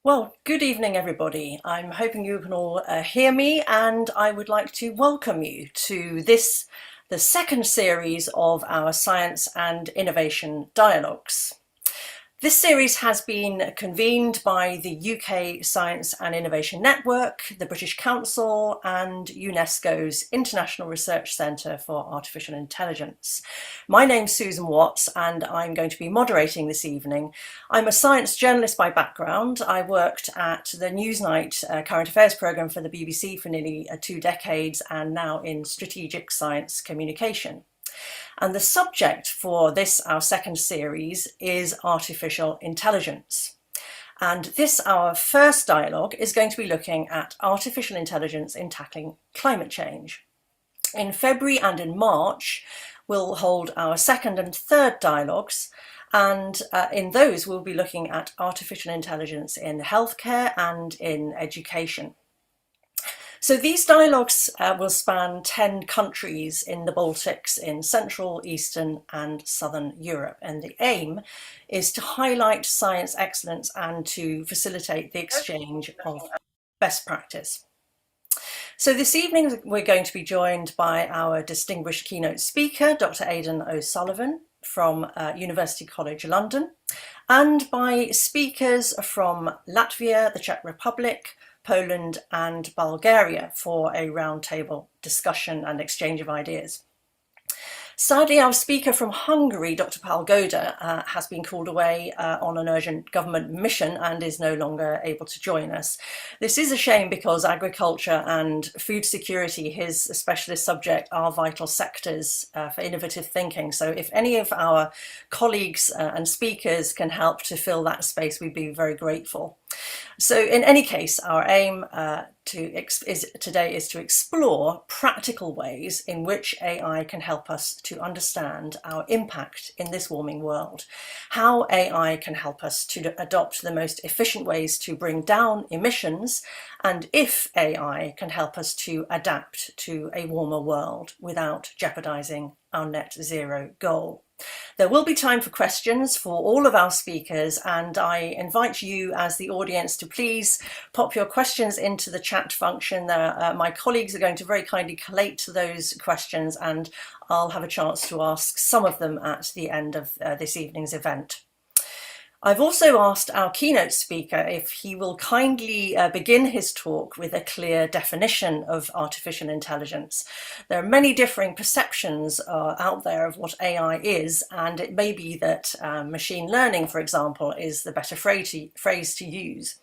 Well, good evening, everybody. I'm hoping you can all hear me, and I would like to welcome you to the second series of our Science and Innovation Dialogues. This series has been convened by the UK Science and Innovation Network, the British Council, and UNESCO's International Research Centre for Artificial Intelligence. My name's Susan Watts, and I'm going to be moderating this evening. I'm a science journalist by background. I worked at the Newsnight Current Affairs programme for the BBC for nearly 2 decades, and now in strategic science communication. And the subject for this, our second series, is artificial intelligence. And this, our first dialogue, is going to be looking at artificial intelligence in tackling climate change. In February and in March, we'll hold our second and third dialogues, and in those we'll be looking at artificial intelligence in healthcare and in education. So these dialogues will span 10 countries in the Baltics, in Central, Eastern and Southern Europe. And the aim is to highlight science excellence and to facilitate the exchange of best practice. So this evening we're going to be joined by our distinguished keynote speaker, Dr. Aidan O'Sullivan from University College London, and by speakers from Latvia, the Czech Republic, Poland and Bulgaria for a roundtable discussion and exchange of ideas. Sadly, our speaker from Hungary, Dr. Palgoda, has been called away on an urgent government mission and is no longer able to join us. This is a shame because agriculture and food security, his specialist subject, are vital sectors for innovative thinking. So if any of our colleagues and speakers can help to fill that space, we'd be very grateful. So in any case, our aim today is to explore practical ways in which AI can help us to understand our impact in this warming world, how AI can help us to adopt the most efficient ways to bring down emissions, and if AI can help us to adapt to a warmer world without jeopardizing our net zero goal. There will be time for questions for all of our speakers, and I invite you as the audience to please pop your questions into the chat function. My colleagues are going to very kindly collate those questions, and I'll have a chance to ask some of them at the end of this evening's event. I've also asked our keynote speaker if he will kindly begin his talk with a clear definition of artificial intelligence. There are many differing perceptions out there of what AI is, and it may be that machine learning, for example, is the better phrase to use.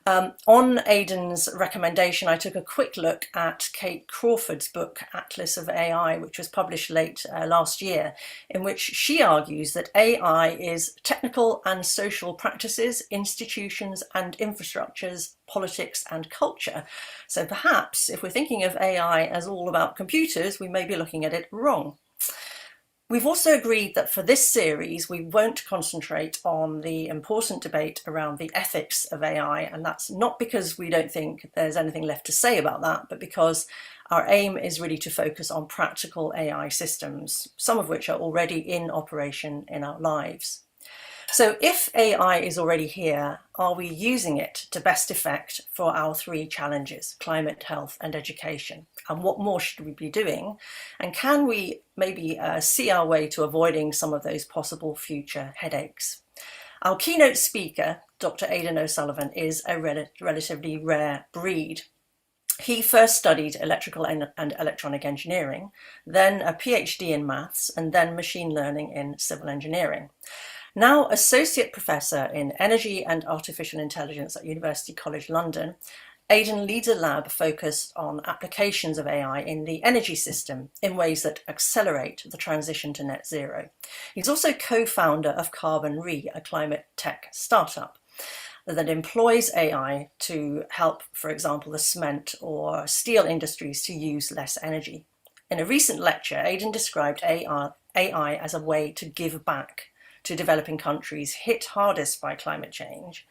On Aidan's recommendation, I took a quick look at Kate Crawford's book, Atlas of AI, which was published late last year, in which she argues that AI is technical and social practices, institutions and infrastructures, politics and culture. So perhaps if we're thinking of AI as all about computers, we may be looking at it wrong. We've also agreed that for this series, we won't concentrate on the important debate around the ethics of AI, and that's not because we don't think there's anything left to say about that, but because our aim is really to focus on practical AI systems, some of which are already in operation in our lives. So if AI is already here, are we using it to best effect for our 3 challenges: climate, health and education? And what more should we be doing? And can we maybe see our way to avoiding some of those possible future headaches? Our keynote speaker, Dr. Aidan O'Sullivan, is a relatively rare breed. He first studied electrical and electronic engineering, then a PhD in maths, and then machine learning in civil engineering. Now Associate Professor in Energy and Artificial Intelligence at University College London, Aidan leads a lab focused on applications of AI in the energy system in ways that accelerate the transition to net zero. He's also co-founder of Carbon Re, a climate tech startup that employs AI to help, for example, the cement or steel industries to use less energy. In a recent lecture, Aidan described AI as a way to give back to developing countries hit hardest by climate change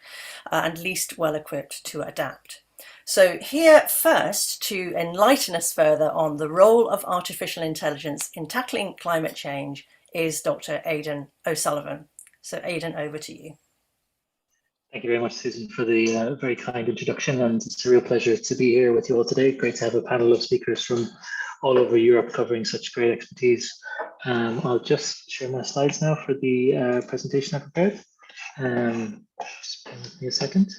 and least well equipped to adapt. So here first to enlighten us further on the role of artificial intelligence in tackling climate change is Dr. Aidan O'Sullivan. So Aidan, over to you. Thank you very much, Susan, for the very kind introduction. And it's a real pleasure to be here with you all today. Great to have a panel of speakers from all over Europe covering such great expertise. I'll just share my slides now for the presentation I prepared. Just bear with me a second.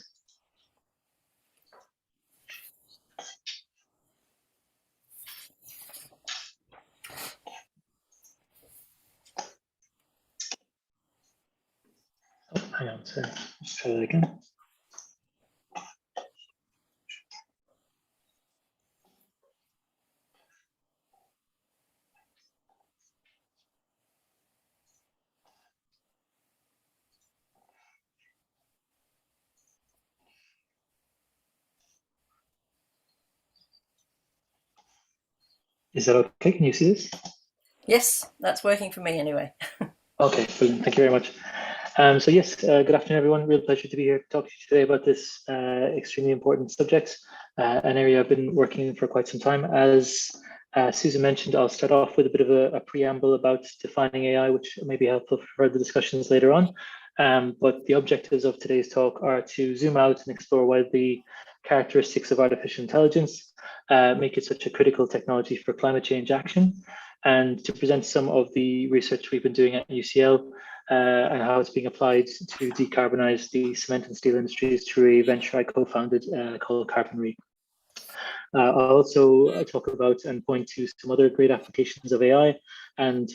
Oh, hang on, sorry. Let's try that again. Is that okay? Can you see this? Yes, that's working for me anyway. Okay, brilliant. Thank you very much. So yes, good afternoon, everyone. Real pleasure to be here to talk to you today about this extremely important subject, an area I've been working in for quite some time. As Susan mentioned, I'll start off with a bit of a preamble about defining AI, which may be helpful for further discussions later on. But the objectives of today's talk are to zoom out and explore why the characteristics of artificial intelligence make it such a critical technology for climate change action, and to present some of the research we've been doing at UCL and how it's being applied to decarbonize the cement and steel industries through a venture I co-founded called Carbon. I'll also talk about and point to some other great applications of AI, and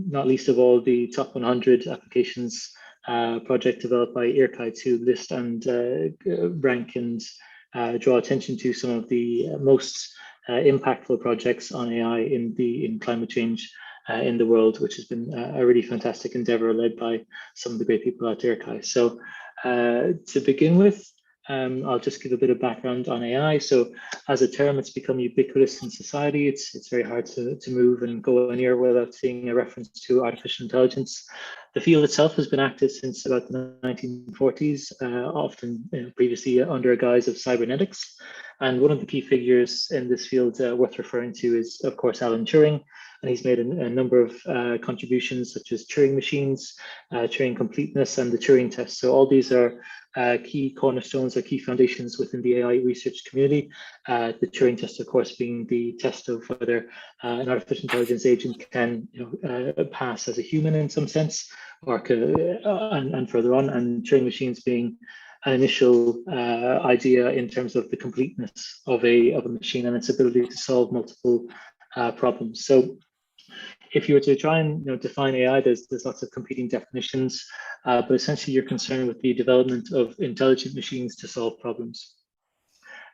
not least of all, the top 100 applications project developed by IRCAI to list and rank and draw attention to some of the most impactful projects on AI in climate change in the world, which has been a really fantastic endeavor led by some of the great people at IRCAI. So to begin with, I'll just give a bit of background on AI. So as a term, it's become ubiquitous in society. It's very hard to move and go anywhere without seeing a reference to artificial intelligence. The field itself has been active since about the 1940s, often previously under a guise of cybernetics. And one of the key figures in this field worth referring to is, of course, Alan Turing. And he's made a number of contributions, such as Turing machines, Turing completeness, and the Turing test. So all these are key cornerstones or key foundations within the AI research community. The Turing test, of course, being the test of whether an artificial intelligence agent can pass as a human in some sense, or and further on, and Turing machines being an initial idea in terms of the completeness of a machine and its ability to solve multiple problems. So if you were to try and define AI, there's lots of competing definitions, but essentially you're concerned with the development of intelligent machines to solve problems.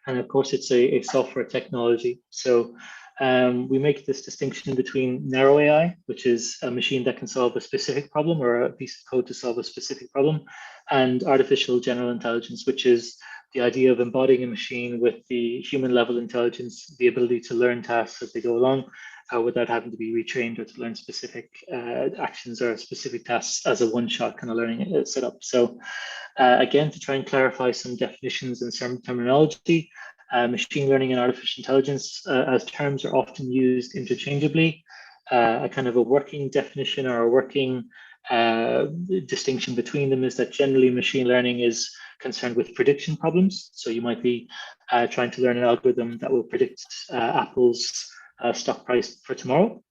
And of course, it's a software technology. So we make this distinction between narrow AI, which is a machine that can solve a specific problem or a piece of code to solve a specific problem, and artificial general intelligence, which is the idea of embodying a machine with the human level intelligence, the ability to learn tasks as they go along, without having to be retrained or to learn specific actions or specific tasks as a one-shot kind of learning setup. So again, to try and clarify some definitions and some terminology, machine learning and artificial intelligence as terms are often used interchangeably. A kind of a working definition or a working distinction between them is that generally machine learning is concerned with prediction problems. So you might be trying to learn an algorithm that will predict Apple's stock price for tomorrow.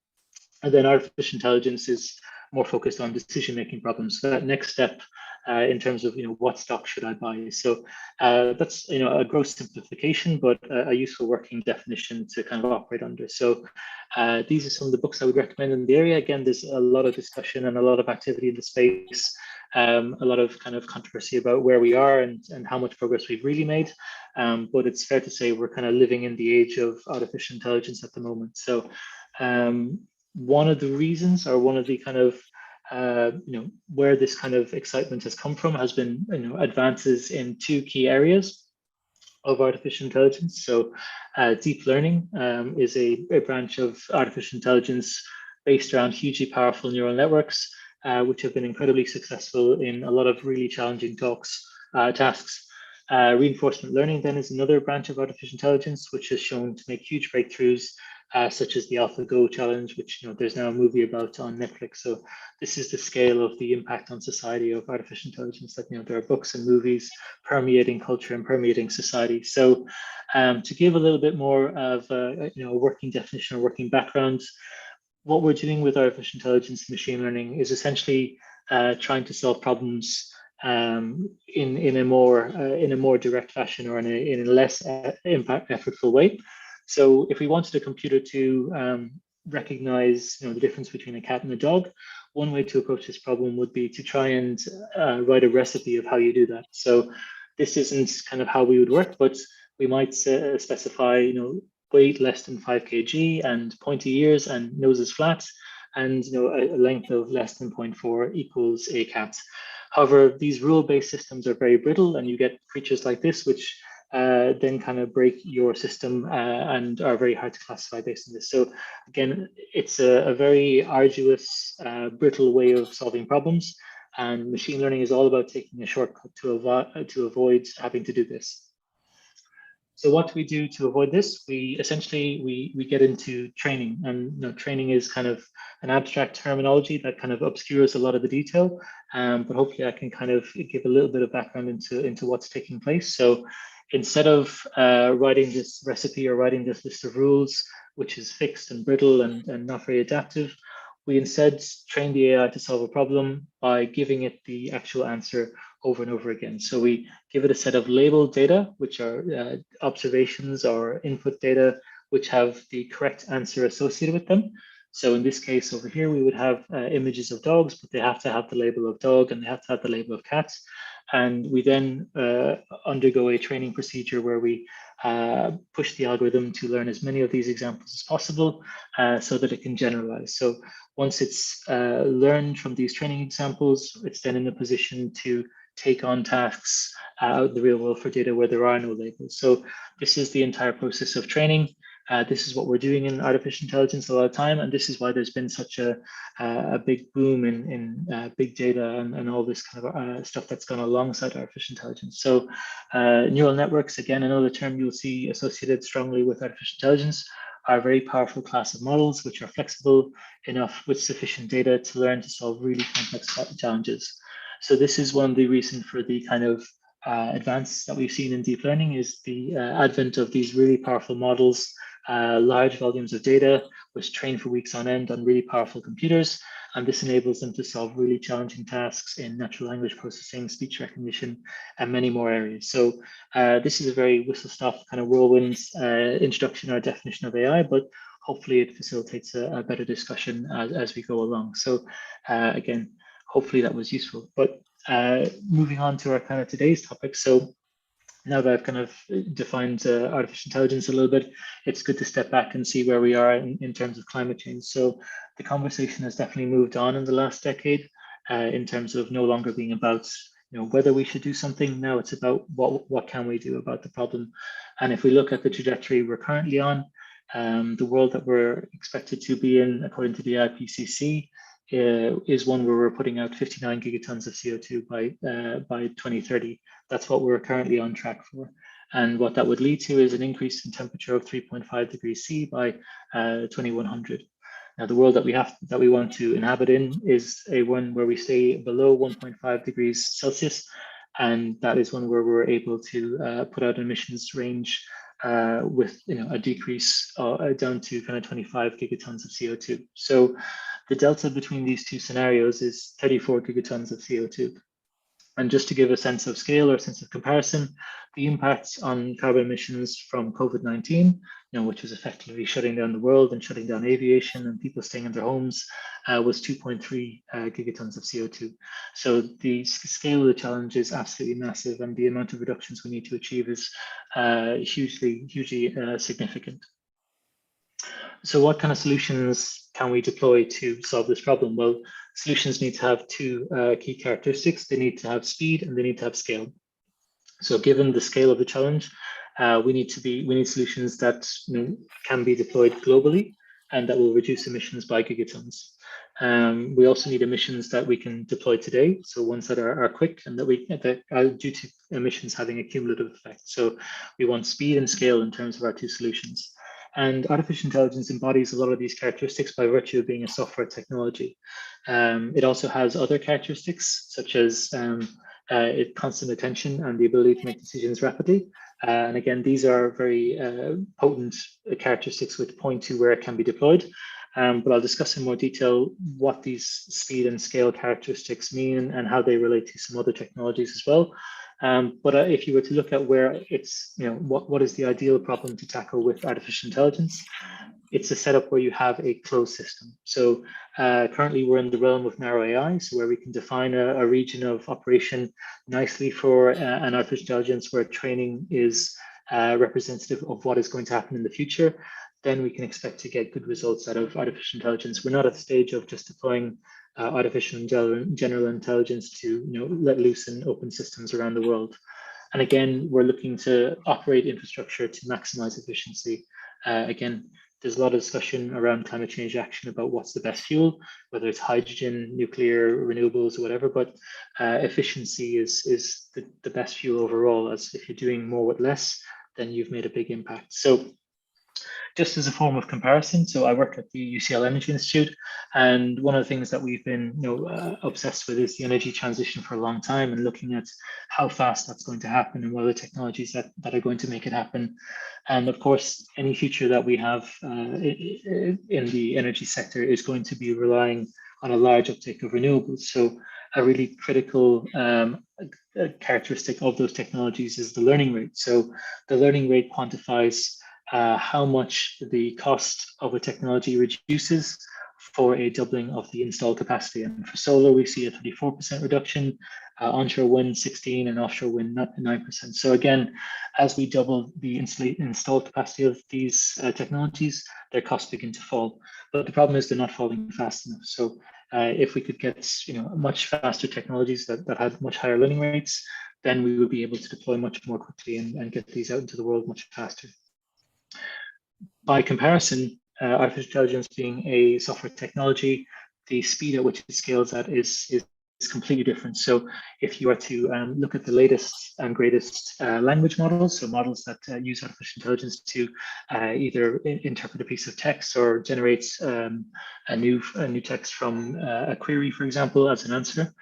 And then artificial intelligence is more focused on decision-making problems. So that next step in terms of what stock should I buy. So that's a gross simplification, but a useful working definition to kind of operate under. So these are some of the books I would recommend in the area. Again, there's a lot of discussion and a lot of activity in the space. A lot of kind of controversy about where we are and how much progress we've really made. But it's fair to say we're kind of living in the age of artificial intelligence at the moment. So one of the reasons, or one of the kind of where this kind of excitement has come from has been advances in two key areas of artificial intelligence. So deep learning is a branch of artificial intelligence based around hugely powerful neural networks, which have been incredibly successful in a lot of really challenging tasks. Reinforcement learning then is another branch of artificial intelligence, which has shown to make huge breakthroughs such as the AlphaGo challenge, which there's now a movie about on Netflix. So this is the scale of the impact on society of artificial intelligence. That there are books and movies permeating culture and permeating society. So to give a little bit more of a working definition or working background, what we're doing with artificial intelligence and machine learning is essentially trying to solve problems in a more direct fashion, or in a less effortful way. So if we wanted a computer to recognize the difference between a cat and a dog, one way to approach this problem would be to try and write a recipe of how you do that. So this isn't kind of how we would work, but we might specify weight less than 5 kg and pointy ears and noses flat, and a length of less than 0.4 equals a cat. However, these rule-based systems are very brittle, and you get creatures like this, which then kind of break your system and are very hard to classify based on this. So again, it's a very arduous, brittle way of solving problems, and machine learning is all about taking a shortcut to avoid having to do this. So what do we do to avoid this? We essentially we get into training, and training is kind of an abstract terminology that kind of obscures a lot of the detail. But hopefully I can kind of give a little bit of background into what's taking place. So instead of writing this recipe or writing this list of rules, which is fixed and brittle and not very adaptive, we instead train the AI to solve a problem by giving it the actual answer over and over again. So we give it a set of labeled data, which are observations or input data, which have the correct answer associated with them. So in this case over here, we would have images of dogs, but they have to have the label of dog and they have to have the label of cats. And we then undergo a training procedure where we push the algorithm to learn as many of these examples as possible so that it can generalize. So once it's learned from these training examples, it's then in a position to take on tasks out in the real world for data where there are no labels. So this is the entire process of training. This is what we're doing in artificial intelligence a lot of time, and this is why there's been such a big boom in big data and all this kind of stuff that's gone alongside artificial intelligence. So neural networks, again, another term you'll see associated strongly with artificial intelligence, are a very powerful class of models which are flexible enough with sufficient data to learn to solve really complex challenges. So this is one of the reasons for the kind of advance that we've seen in deep learning, is the advent of these really powerful models, large volumes of data, which train for weeks on end on really powerful computers. And this enables them to solve really challenging tasks in natural language processing, speech recognition, and many more areas. So this is a very whistle-stop kind of whirlwind introduction or definition of AI, but hopefully it facilitates a better discussion as we go along. So again, hopefully that was useful. But moving on to our kind of today's topic. So now that I've kind of defined artificial intelligence a little bit, it's good to step back and see where we are in terms of climate change. So the conversation has definitely moved on in the last decade in terms of no longer being about whether we should do something. Now it's about what can we do about the problem. And if we look at the trajectory we're currently on, the world that we're expected to be in, according to the IPCC, is one where we're putting out 59 gigatons of CO2 by 2030. That's what we're currently on track for. And what that would lead to is an increase in temperature of 3.5 degrees C by 2100. Now, the world that we want to inhabit in is a one where we stay below 1.5 degrees Celsius, and that is one where we're able to put out emissions range with a decrease down to kind of 25 gigatons of CO2. So the delta between these two scenarios is 34 gigatons of CO2. And just to give a sense of scale or sense of comparison, the impacts on carbon emissions from COVID-19, which was effectively shutting down the world and shutting down aviation and people staying in their homes, was 2.3 gigatons of CO2. So the scale of the challenge is absolutely massive, and the amount of reductions we need to achieve is hugely significant. So what kind of solutions can we deploy to solve this problem? Well, solutions need to have two key characteristics. They need to have speed and they need to have scale. So given the scale of the challenge, we need solutions that can be deployed globally and that will reduce emissions by gigatons. We also need emissions that we can deploy today, so ones that are quick and that are due to emissions having a cumulative effect. So we want speed and scale in terms of our two solutions. And artificial intelligence embodies a lot of these characteristics by virtue of being a software technology. It also has other characteristics, such as constant attention and the ability to make decisions rapidly. And again, these are very potent characteristics which point to where it can be deployed. But I'll discuss in more detail what these speed and scale characteristics mean and how they relate to some other technologies as well. But if you were to look at where it's, what is the ideal problem to tackle with artificial intelligence? It's a setup where you have a closed system. So currently we're in the realm of narrow AI, so where we can define a region of operation nicely for an artificial intelligence where training is representative of what is going to happen in the future. Then we can expect to get good results out of artificial intelligence. We're not at the stage of just deploying artificial general intelligence to let loose in open systems around the world. And again, we're looking to operate infrastructure to maximize efficiency. Again, there's a lot of discussion around climate change action about what's the best fuel, whether it's hydrogen, nuclear, renewables, or whatever, but efficiency is the best fuel overall, as if you're doing more with less, then you've made a big impact. So just as a form of comparison, so I work at the UCL Energy Institute, and one of the things that we've been obsessed with is the energy transition for a long time, and looking at how fast that's going to happen and what are the technologies that are going to make it happen. And of course, any future that we have in the energy sector is going to be relying on a large uptake of renewables. So a really critical characteristic of those technologies is the learning rate. So the learning rate quantifies how much the cost of a technology reduces for a doubling of the installed capacity. And for solar, we see a 34% reduction, onshore wind 16%, and offshore wind 9%. So again, as we double the installed capacity of these technologies, their costs begin to fall. But the problem is they're not falling fast enough. So if we could get much faster technologies that had much higher learning rates, then we would be able to deploy much more quickly and get these out into the world much faster. By comparison, artificial intelligence being a software technology, the speed at which it scales at is completely different. So if you are to look at the latest and greatest language models, so models that use artificial intelligence to either interpret a piece of text or generate a new text from a query, for example, as an answer,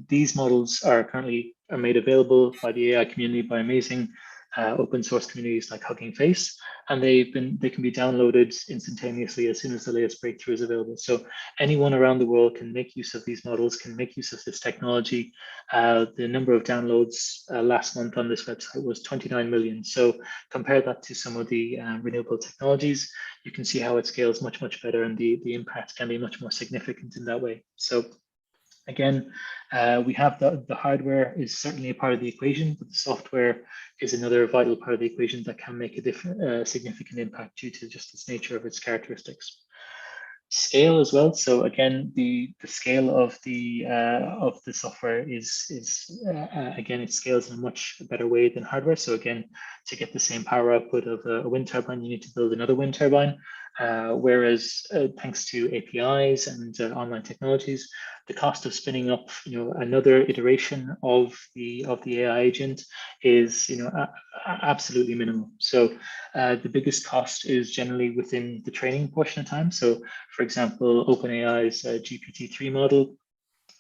these models are currently made available by the AI community by amazing open source communities like Hugging Face, and they can be downloaded instantaneously as soon as the latest breakthrough is available. So anyone around the world can make use of these models, can make use of this technology. The number of downloads last month on this website was 29 million. So compare that to some of the renewable technologies, you can see how it scales much, much better, and the impact can be much more significant in that way. So again, we have the hardware is certainly a part of the equation, but the software is another vital part of the equation that can make a significant impact due to just its nature of its characteristics. Scale as well. So again, the scale of the software is again, it scales in a much better way than hardware. So again, to get the same power output of a wind turbine, you need to build another wind turbine. Whereas thanks to APIs and online technologies, the cost of spinning up another iteration of the AI agent is absolutely minimal. So the biggest cost is generally within the training portion of time. So for example, OpenAI's GPT-3 model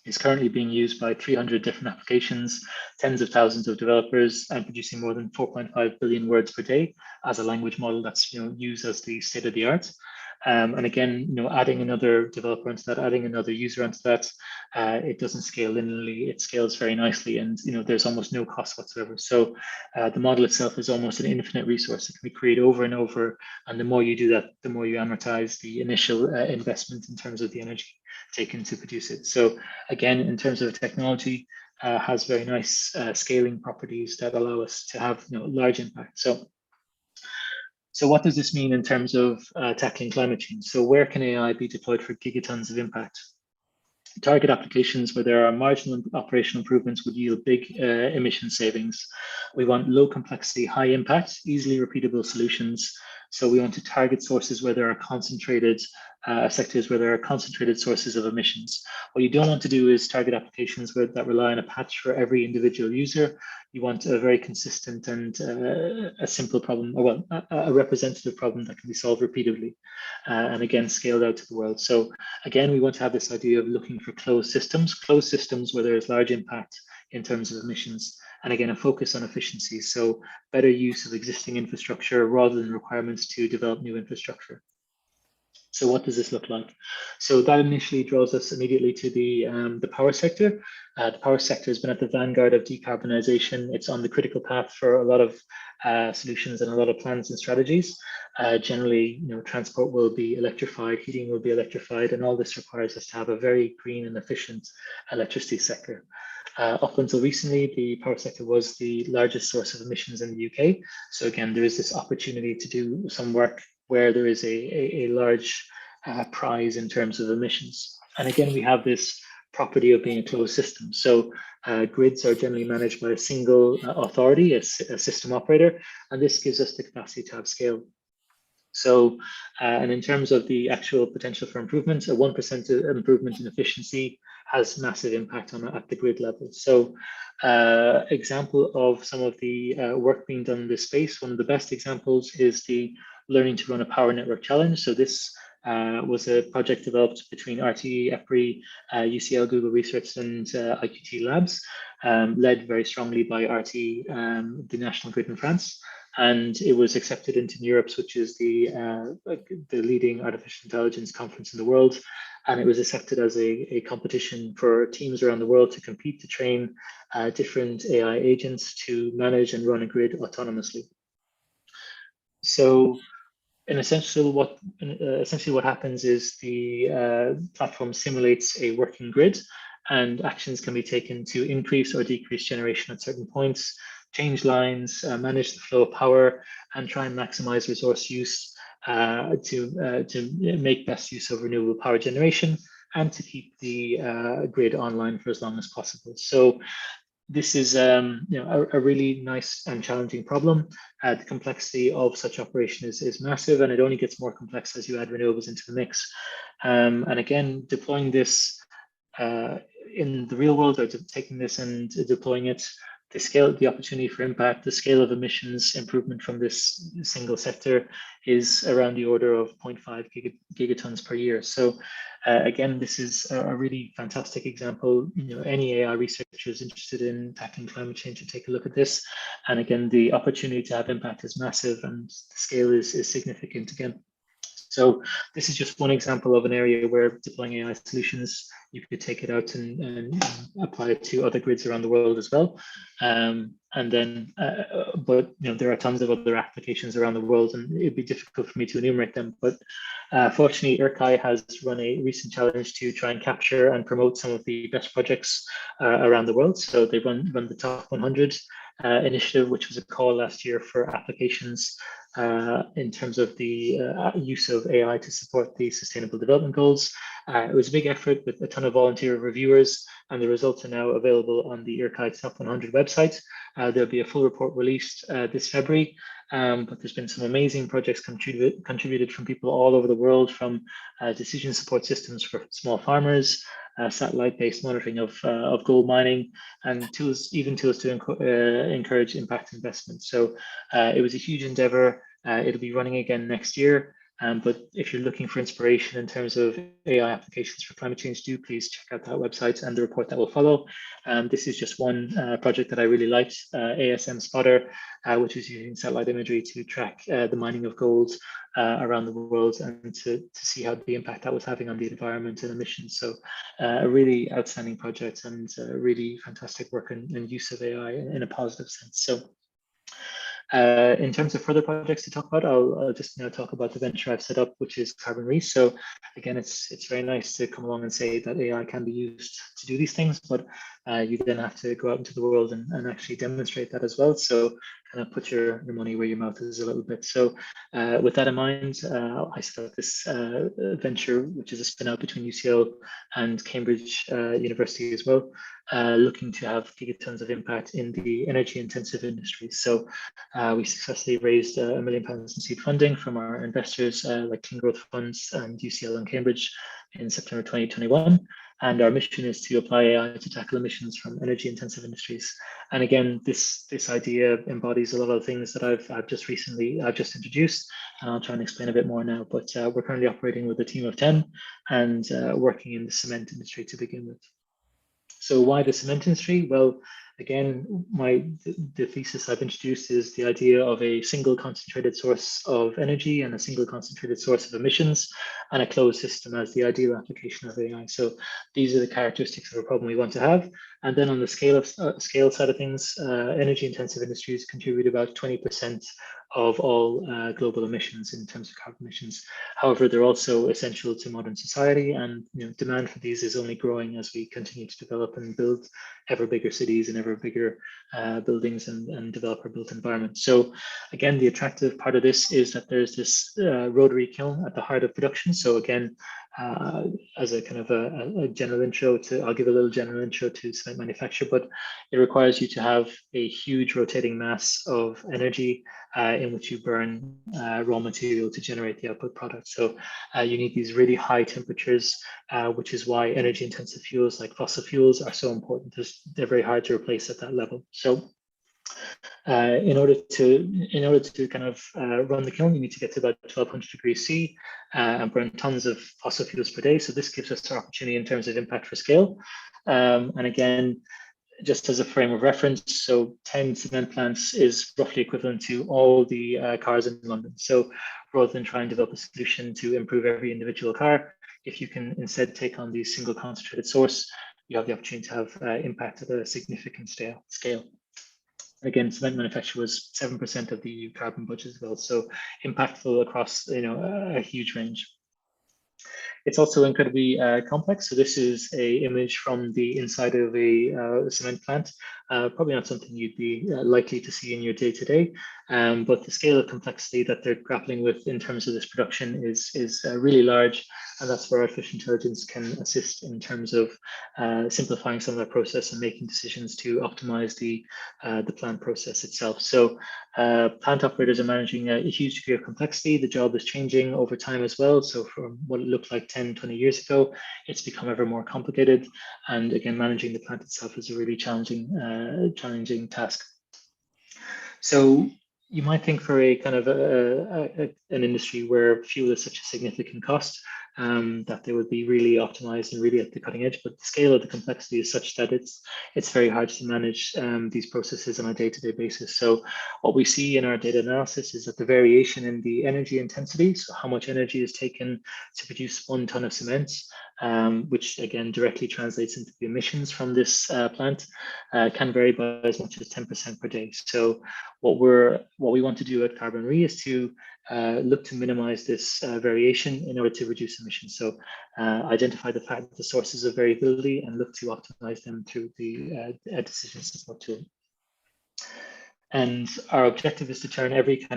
is currently being used by 300 different applications, tens of thousands of developers, and producing more than 4.5 billion words per day as a language model that's used as the state of the art. And again, adding another developer into that, adding another user into that, it doesn't scale linearly. It scales very nicely, and there's almost no cost whatsoever. So the model itself is almost an infinite resource. It can be created over and over, and the more you do that, the more you amortize the initial investment in terms of the energy taken to produce it. So again, in terms of technology, has very nice scaling properties that allow us to have large impact. So what does this mean in terms of tackling climate change? So where can AI be deployed for gigatons of impact? Target applications where there are marginal operational improvements would yield big emission savings. We want low complexity, high impact, easily repeatable solutions So we want to target sources where there are concentrated sectors where there are concentrated sources of emissions. What you don't want to do is target applications that rely on a patch for every individual user. You want a very consistent and a simple problem, or well, a representative problem that can be solved repeatedly, and again, scaled out to the world. So again, we want to have this idea of looking for closed systems where there is large impact in terms of emissions, and again, a focus on efficiency. So better use of existing infrastructure rather than requirements to develop new infrastructure. So what does this look like? So that initially draws us immediately to the power sector. The power sector has been at the vanguard of decarbonization. It's on the critical path for a lot of solutions and a lot of plans and strategies. Generally, transport will be electrified, heating will be electrified, and all this requires us to have a very green and efficient electricity sector. Up until recently, the power sector was the largest source of emissions in the UK. So again, there is this opportunity to do some work where there is a large prize in terms of emissions. And again, we have this property of being a closed system. So grids are generally managed by a single authority, a system operator, and this gives us the capacity to have scale. So, and in terms of the actual potential for improvement, a 1% improvement in efficiency has massive impact at the grid level. So, example of some of the work being done in this space, one of the best examples is the Learning to Run a Power Network Challenge. So this was a project developed between RTE, EPRI, UCL, Google Research, and IQT Labs, led very strongly by RTE, the National Grid in France. And it was accepted into NeurIPS, which is the leading artificial intelligence conference in the world. And it was accepted as a competition for teams around the world to compete to train different AI agents to manage and run a grid autonomously. So essentially what happens is the platform simulates a working grid, and actions can be taken to increase or decrease generation at certain points, change lines, manage the flow of power, and try and maximize resource use to make best use of renewable power generation and to keep the grid online for as long as possible. So this is a really nice and challenging problem. The complexity of such operation is massive, and it only gets more complex as you add renewables into the mix. And again, deploying this in the real world, or taking this and deploying it, the scale, the opportunity for impact, the scale of emissions improvement from this single sector is around the order of 0.5 gigatons per year. So again, this is a really fantastic example. Any AI researchers interested in tackling climate change should take a look at this. And again, the opportunity to have impact is massive, and the scale is significant again. So this is just one example of an area where deploying AI solutions, you could take it out and apply it to other grids around the world as well. But there are tons of other applications around the world, and it'd be difficult for me to enumerate them. But fortunately, IRCAI has run a recent challenge to try and capture and promote some of the best projects around the world. So they run the Top 100 initiative, which was a call last year for applications in terms of the use of AI to support the Sustainable Development Goals. It was a big effort with a ton of volunteer reviewers, and the results are now available on the IRCAI Top 100 website. There'll be a full report released this February, but there's been some amazing projects contributed from people all over the world, from decision support systems for small farmers, satellite-based monitoring of gold mining, and tools to encourage impact investment. So it was a huge endeavor. It'll be running again next year. But if you're looking for inspiration in terms of AI applications for climate change, do please check out that website and the report that will follow. This is just one project that I really liked, ASM Spotter, which is using satellite imagery to track the mining of gold around the world, and to see how the impact that was having on the environment and emissions. So a really outstanding project, and really fantastic work and use of AI in a positive sense. So in terms of further projects to talk about, I'll just now talk about the venture I've set up, which is Carbon Re. So again, it's very nice to come along and say that AI can be used to do these things, but you then have to go out into the world and actually demonstrate that as well. So kind of put your money where your mouth is a little bit. So with that in mind, I set up this venture, which is a spin out between UCL and Cambridge University as well, looking to have gigatons of impact in the energy intensive industries. So we successfully raised £1 million in seed funding from our investors like Clean Growth Funds and UCL and Cambridge in September 2021. And our mission is to apply AI to tackle emissions from energy intensive industries. And again, this idea embodies a lot of things that I've just introduced, and I'll try and explain a bit more now. But we're currently operating with a team of 10 and working in the cement industry to begin with. So why the cement industry? Well, again, the thesis I've introduced is the idea of a single concentrated source of energy and a single concentrated source of emissions, and a closed system as the ideal application of AI. So these are the characteristics of a problem we want to have. And then on the scale side of things, energy intensive industries contribute about 20% of all global emissions in terms of carbon emissions. However, they're also essential to modern society, and demand for these is only growing as we continue to develop and build ever bigger cities and ever bigger buildings and developer built environments. So again, the attractive part of this is that there's this rotary kiln at the heart of production. So again, as a kind of a general intro I'll give a little general intro to cement manufacture, but it requires you to have a huge rotating mass of energy in which you burn raw material to generate the output product. So you need these really high temperatures, which is why energy intensive fuels like fossil fuels are so important. They're very hard to replace at that level. So in order to kind of run the kiln, you need to get to about 1200 degrees C and burn tons of fossil fuels per day. So this gives us our opportunity in terms of impact for scale. And again, just as a frame of reference, so 10 cement plants is roughly equivalent to all the cars in London. So rather than try and develop a solution to improve every individual car, if you can instead take on the single concentrated source, you have the opportunity to have impact at a significant scale. Again, cement manufacture was 7% of the EU carbon budget as well, so impactful across a huge range. It's also incredibly complex. So this is an image from the inside of a cement plant. Probably not something you'd be likely to see in your day-to-day, but the scale of complexity that they're grappling with in terms of this production is really large, and that's where artificial intelligence can assist in terms of simplifying some of that process and making decisions to optimize the plant process itself. So plant operators are managing a huge degree of complexity. The job is changing over time as well. So from what it looked like 10, 20 years ago, it's become ever more complicated. And again, managing the plant itself is a really challenging task. So you might think for a kind of an industry where fuel is such a significant cost, that they would be really optimized and really at the cutting edge, but the scale of the complexity is such that it's very hard to manage these processes on a day-to-day basis. So what we see in our data analysis is that the variation in the energy intensity, so how much energy is taken to produce 1 ton of cement, which again directly translates into the emissions from this plant, can vary by as much as 10% per day. So what we want to do at Carbon Re is to look to minimize this variation in order to reduce emissions. So identify the fact that the sources of variability and look to optimize them through the decision support tool. And our objective is to turn every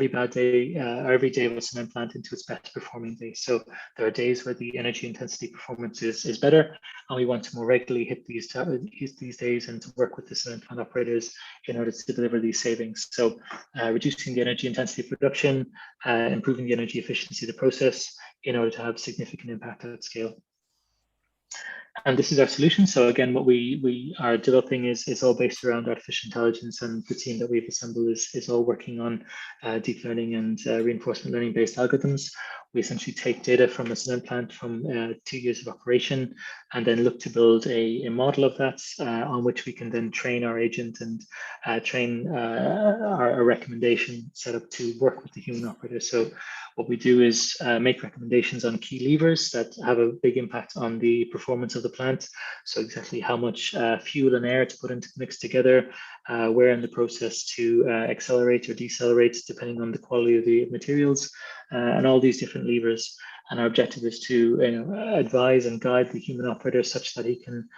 bad day or every day of a cement plant into its best performing day. So there are days where the energy intensity performance is better, and we want to more regularly hit these days and to work with the cement plant operators in order to deliver these savings. So reducing the energy intensity of production, improving the energy efficiency of the process in order to have significant impact at scale. And this is our solution. So again, what we are developing is all based around artificial intelligence, and the team that we've assembled is all working on deep learning and reinforcement learning based algorithms. We essentially take data from a cement plant from 2 years of operation and then look to build a model of that on which we can then train our agent and train our recommendation set up to work with the human operator. So what we do is make recommendations on key levers that have a big impact on the performance of the plant. So exactly how much fuel and air to put into the mix together, where in the process to accelerate or decelerate depending on the quality of the materials, and all these different levers. And our objective is to advise and guide the human operator such that he can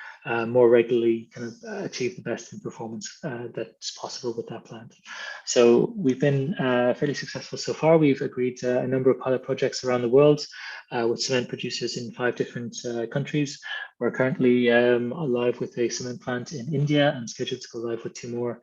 more regularly kind of achieve the best in performance that's possible with that plant. So we've been fairly successful so far. We've agreed a number of pilot projects around the world with cement producers in 5 different countries. We're currently live with a cement plant in India and scheduled to go live with 2 more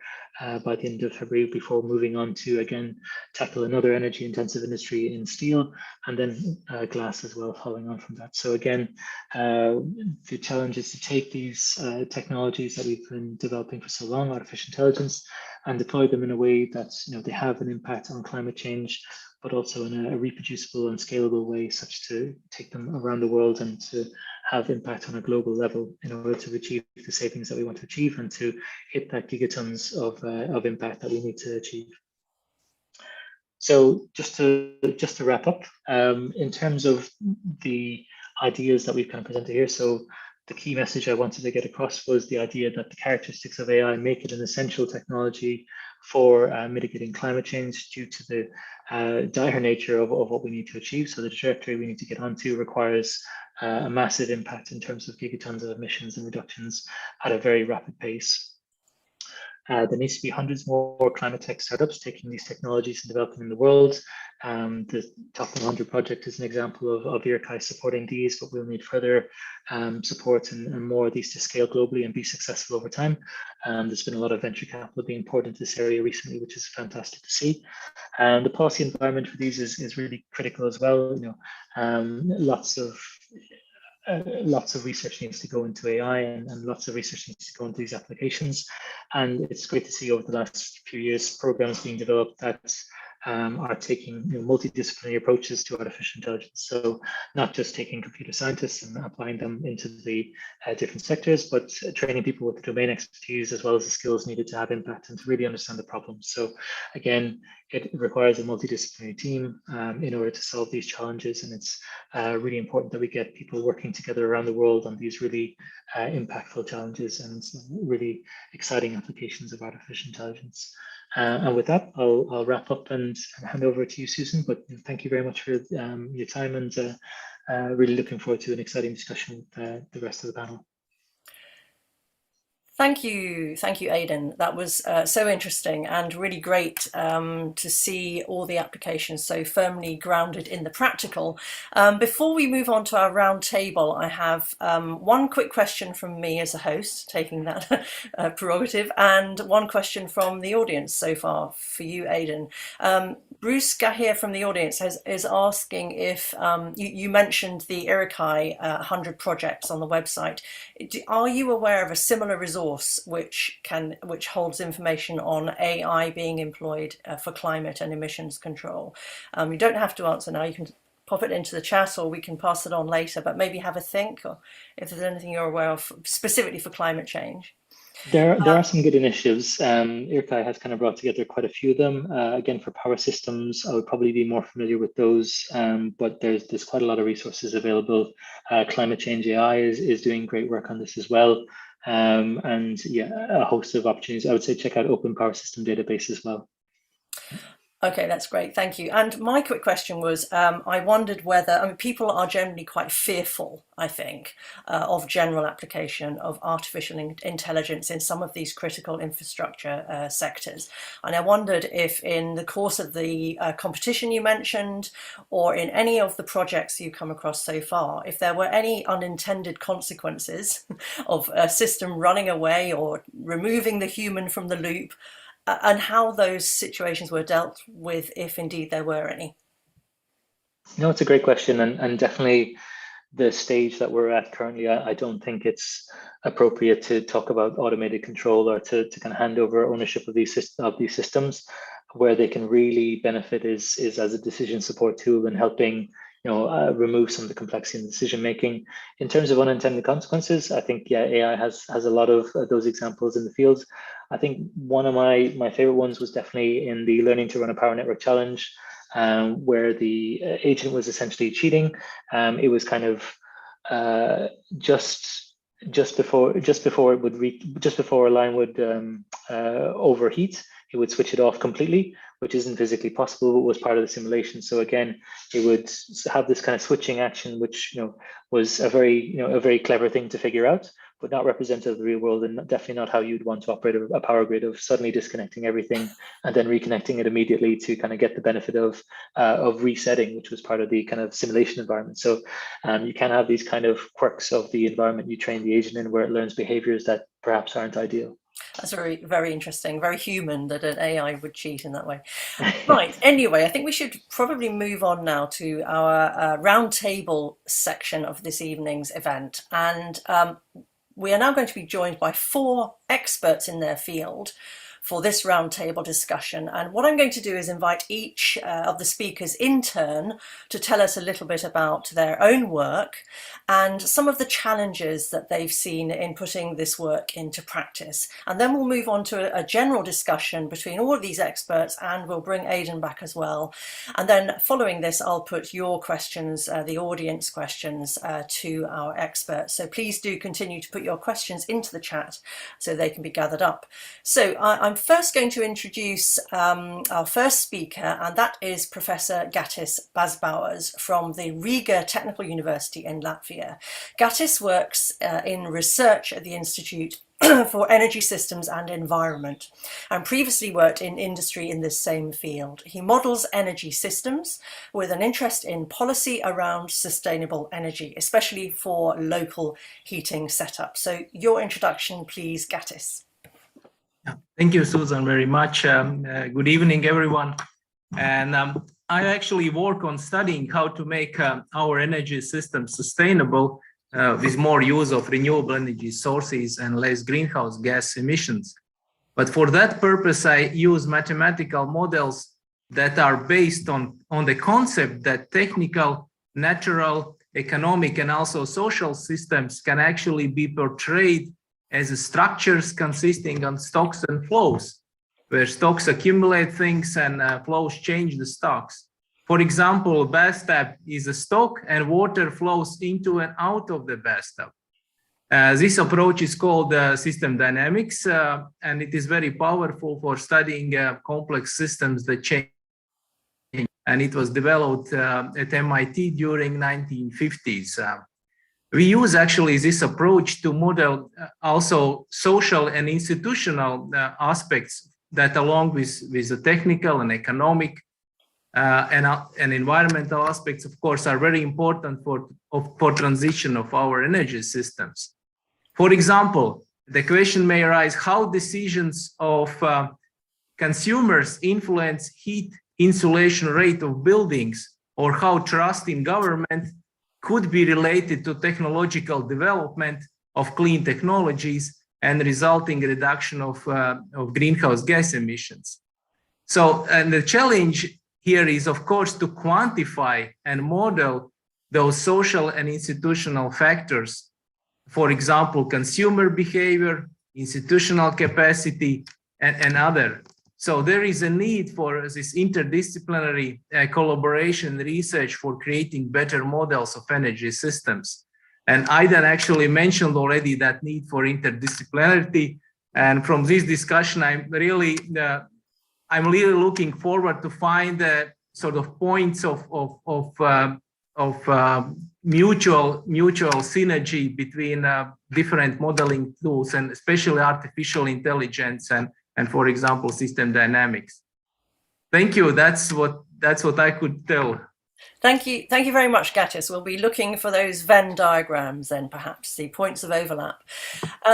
by the end of February before moving on to, again, tackle another energy intensive industry in steel and then glass as well, following on from that. So again, the challenge is to take these technologies that we've been developing for so long, artificial intelligence, and deploy them in a way that they have an impact on climate change, but also in a reproducible and scalable way, such to take them around the world and to have impact on a global level in order to achieve the savings that we want to achieve and to hit that gigatons of impact that we need to achieve. So just to wrap up, in terms of the ideas that we've kind of presented here, so the key message I wanted to get across was the idea that the characteristics of AI make it an essential technology for mitigating climate change due to the dire nature of what we need to achieve. So the trajectory we need to get onto requires a massive impact in terms of gigatons of emissions and reductions at a very rapid pace. There needs to be hundreds more climate tech startups taking these technologies and developing in the world. The Top 100 project is an example of IRCAI supporting these, but we'll need further support and more of these to scale globally and be successful over time. There's been a lot of venture capital being poured into this area recently, which is fantastic to see. The policy environment for these is really critical as well. Lots of research needs to go into AI and lots of research needs to go into these applications. And it's great to see over the last few years programs being developed that are taking multidisciplinary approaches to artificial intelligence. So not just taking computer scientists and applying them into the different sectors, but training people with the domain expertise as well as the skills needed to have impact and to really understand the problem. So again, it requires a multidisciplinary team in order to solve these challenges. And it's really important that we get people working together around the world on these really impactful challenges and really exciting applications of artificial intelligence. And with that, I'll wrap up and hand over to you, Susan. But thank you very much for your time and really looking forward to an exciting discussion with the rest of the panel. Thank you, Aidan. That was so interesting and really great to see all the applications so firmly grounded in the practical. Before we move on to our round table, I have one quick question from me as a host, taking that prerogative, and one question from the audience so far for you, Aidan. Bruce Gahir from the audience is asking if you mentioned the IRCAI 100 projects on the website. Are you aware of a similar resource which holds information on AI being employed for climate and emissions control? You don't have to answer now. You can pop it into the chat, or we can pass it on later. But maybe have a think, or if there's anything you're aware of specifically for climate change. There are some good initiatives. IRCAI has kind of brought together quite a few of them. Again, for power systems, I would probably be more familiar with those, but there's quite a lot of resources available. Climate Change AI is doing great work on this as well. And yeah, a host of opportunities. I would say check out Open Power System Database as well. Okay, that's great. Thank you. And my quick question was, I wondered whether, people are generally quite fearful, I think, of general application of artificial intelligence in some of these critical infrastructure sectors. And I wondered if in the course of the competition you mentioned, or in any of the projects you come across so far, if there were any unintended consequences of a system running away or removing the human from the loop, and how those situations were dealt with, if indeed there were any. No, it's a great question, and definitely the stage that we're at currently, I don't think it's appropriate to talk about automated control or to kind of hand over ownership of these systems. Where they can really benefit is as a decision support tool and helping remove some of the complexity in decision making. In terms of unintended consequences, I think AI has a lot of those examples in the field. I think one of my favorite ones was definitely in the Learning to Run a Power Network challenge, where the agent was essentially cheating. It was kind of just before a line would overheat, it would switch it off completely, which isn't physically possible, but was part of the simulation. So again, it would have this kind of switching action, which was a very clever thing to figure out, but not representative of the real world, and definitely not how you'd want to operate a power grid, of suddenly disconnecting everything and then reconnecting it immediately to kind of get the benefit of resetting, which was part of the kind of simulation environment. So you can have these kind of quirks of the environment you train the agent in, where it learns behaviors that perhaps aren't ideal. That's very, very interesting, very human that an AI would cheat in that way. Right, anyway, I think we should probably move on now to our roundtable section of this evening's event. And we are now going to be joined by 4 experts in their field for this roundtable discussion. And what I'm going to do is invite each of the speakers in turn to tell us a little bit about their own work and some of the challenges that they've seen in putting this work into practice. And then we'll move on to a general discussion between all of these experts, and we'll bring Aidan back as well. And then following this, I'll put your questions, the audience questions, to our experts. So please do continue to put your questions into the chat so they can be gathered up. So I'm first going to introduce our first speaker, and that is Professor Gatis Bazbauers from the Riga Technical University in Latvia. Gatis works in research at the Institute for Energy Systems and Environment, and previously worked in industry in this same field. He models energy systems with an interest in policy around sustainable energy, especially for local heating setup. So your introduction, please, Gatis. Thank you, Susan, very much. Good evening, everyone. And I actually work on studying how to make our energy system sustainable with more use of renewable energy sources and less greenhouse gas emissions. But for that purpose, I use mathematical models that are based on the concept that technical, natural, economic, and also social systems can actually be portrayed as structures consisting of stocks and flows, where stocks accumulate things and flows change the stocks. For example, a bathtub is a stock and water flows into and out of the bathtub. This approach is called system dynamics, and it is very powerful for studying complex systems that change. And it was developed at MIT during 1950s. We use actually this approach to model also social and institutional aspects that, along with the technical and economic and environmental aspects, of course, are very important for transition of our energy systems. For example, the question may arise how decisions of consumers influence heat insulation rate of buildings, or how trust in government could be related to technological development of clean technologies and resulting reduction of greenhouse gas emissions. So, and the challenge here is, of course, to quantify and model those social and institutional factors. For example, consumer behavior, institutional capacity, and other. So there is a need for this interdisciplinary collaboration research for creating better models of energy systems. And Aidan actually mentioned already that need for interdisciplinarity. And from this discussion, I'm really looking forward to find sort of points of mutual synergy between different modeling tools, and especially artificial intelligence and for example, system dynamics. Thank you. That's what I could tell. Thank you very much, Gatis. We'll be looking for those Venn diagrams then, perhaps, the points of overlap.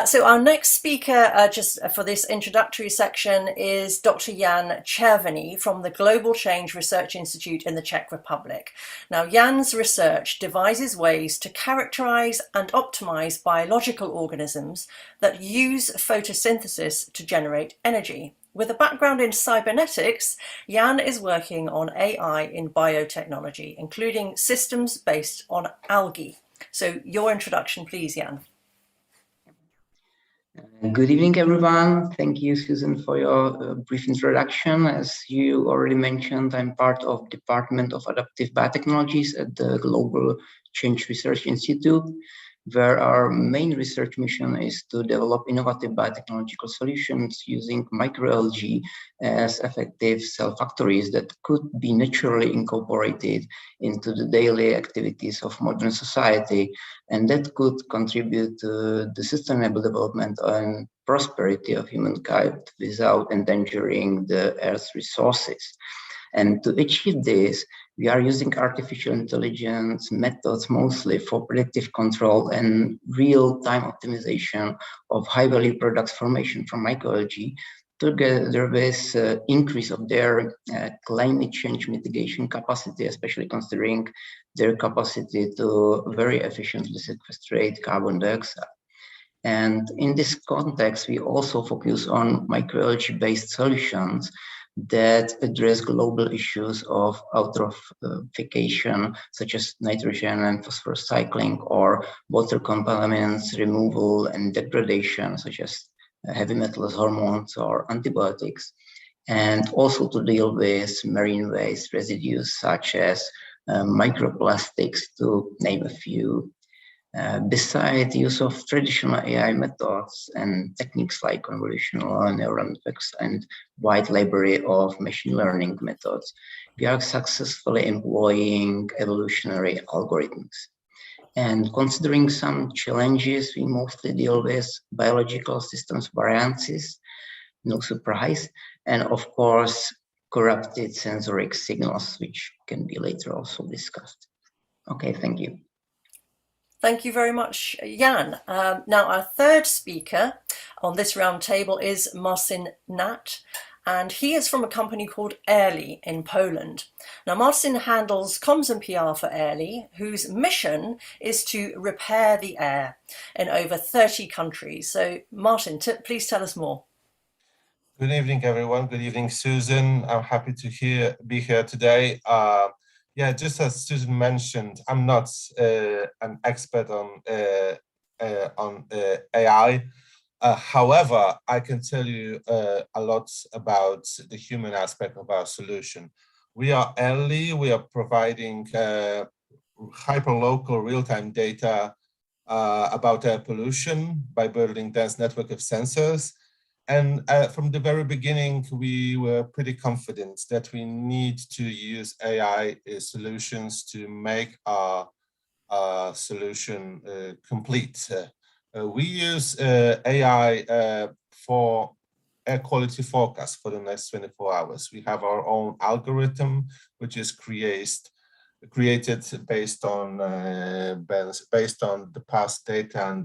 So our next speaker, just for this introductory section, is Dr. Jan Červený from the Global Change Research Institute in the Czech Republic. Now, Jan's research devises ways to characterize and optimize biological organisms that use photosynthesis to generate energy. With a background in cybernetics, Jan is working on AI in biotechnology, including systems based on algae. So your introduction, please, Jan. Good evening, everyone. Thank you, Susan, for your brief introduction. As you already mentioned, I'm part of Department of Adaptive Biotechnologies at the Global Change Research Institute. where our main research mission is to develop innovative biotechnological solutions using microalgae as effective cell factories that could be naturally incorporated into the daily activities of modern society, and that could contribute to the sustainable development and prosperity of humankind without endangering the Earth's resources. And to achieve this, we are using artificial intelligence methods mostly for predictive control and real-time optimization of high-value products formation from microalgae, together with increase of their climate change mitigation capacity, especially considering their capacity to very efficiently sequestrate carbon dioxide. And in this context, we also focus on microalgae-based solutions that address global issues of eutrophication, such as nitrogen and phosphorus cycling, or water contaminants removal and degradation, such as heavy metals, hormones, or antibiotics, and also to deal with marine waste residues, such as microplastics, to name a few. Besides use of traditional AI methods and techniques like convolutional neural networks and wide library of machine learning methods, we are successfully employing evolutionary algorithms. And considering some challenges, we mostly deal with biological systems variances, no surprise, and of course, corrupted sensoric signals, which can be later also discussed. Okay, thank you. Thank you very much, Jan. Now, our third speaker on this roundtable is Marcin Nat, and he is from a company called IRCAI in Poland. Now, Marcin handles comms and PR for IRCAI, whose mission is to repair the air in over 30 countries. So, Marcin, please tell us more. Good evening, everyone. Good evening, Susan. I'm happy to be here today. Yeah, just as Susan mentioned, I'm not an expert on AI. However, I can tell you a lot about the human aspect of our solution. We are IRCAI. We are providing hyperlocal real-time data about air pollution by building dense network of sensors. And from the very beginning, we were pretty confident that we need to use AI solutions to make our solution complete. We use AI for air quality forecast for the next 24 hours. We have our own algorithm, which is created based on the past data and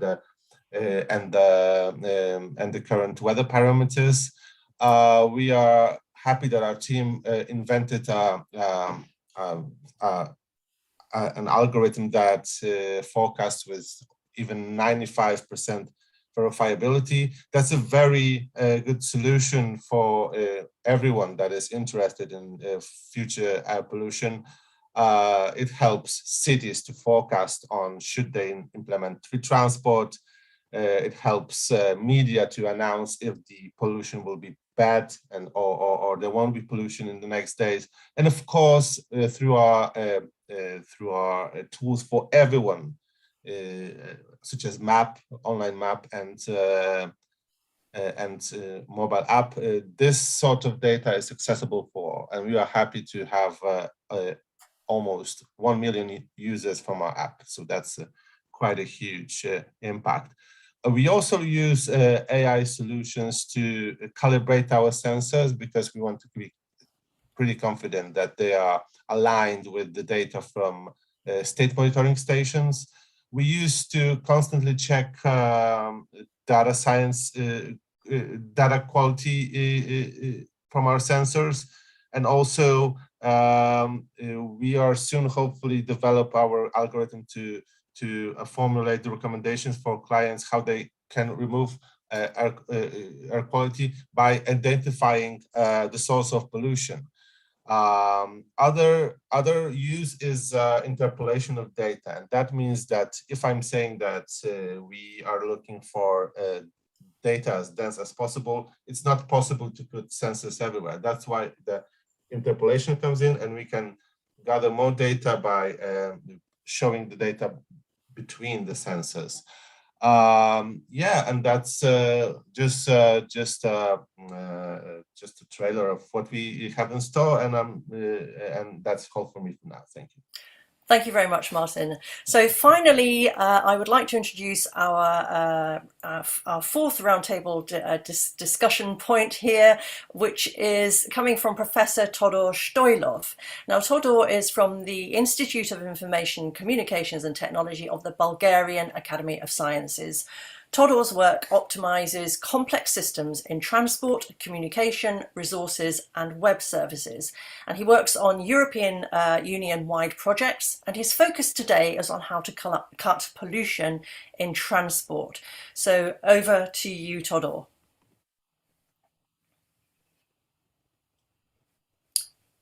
the current weather parameters. We are happy that our team invented an algorithm that forecasts with even 95% verifiability. That's a very good solution for everyone that is interested in future air pollution. It helps cities to forecast on should they implement free transport. It helps media to announce if the pollution will be bad or there won't be pollution in the next days. And of course, through our tools for everyone, such as map, online map, and mobile app, this sort of data is accessible for, and we are happy to have almost 1 million users from our app. So that's quite a huge impact. We also use AI solutions to calibrate our sensors because we want to be pretty confident that they are aligned with the data from state monitoring stations. We used to constantly check data science, data quality from our sensors, and also we are soon hopefully develop our algorithm to formulate the recommendations for clients how they can remove air quality by identifying the source of pollution. Other use is interpolation of data, and that means that if I'm saying that we are looking for data as dense as possible, it's not possible to put sensors everywhere. That's why the interpolation comes in, and we can gather more data by showing the data between the sensors. Yeah, and that's just a trailer of what we have in store, and that's all for me for now. Thank you. Thank you very much, Martin. So finally, I would like to introduce our fourth roundtable discussion point here, which is coming from Professor Todor Stoilov. Now, Todor is from the Institute of Information, Communications and Technology of the Bulgarian Academy of Sciences. Todor's work optimizes complex systems in transport, communication, resources, and web services. And he works on European Union-wide projects, and his focus today is on how to cut pollution in transport. So over to you, Todor.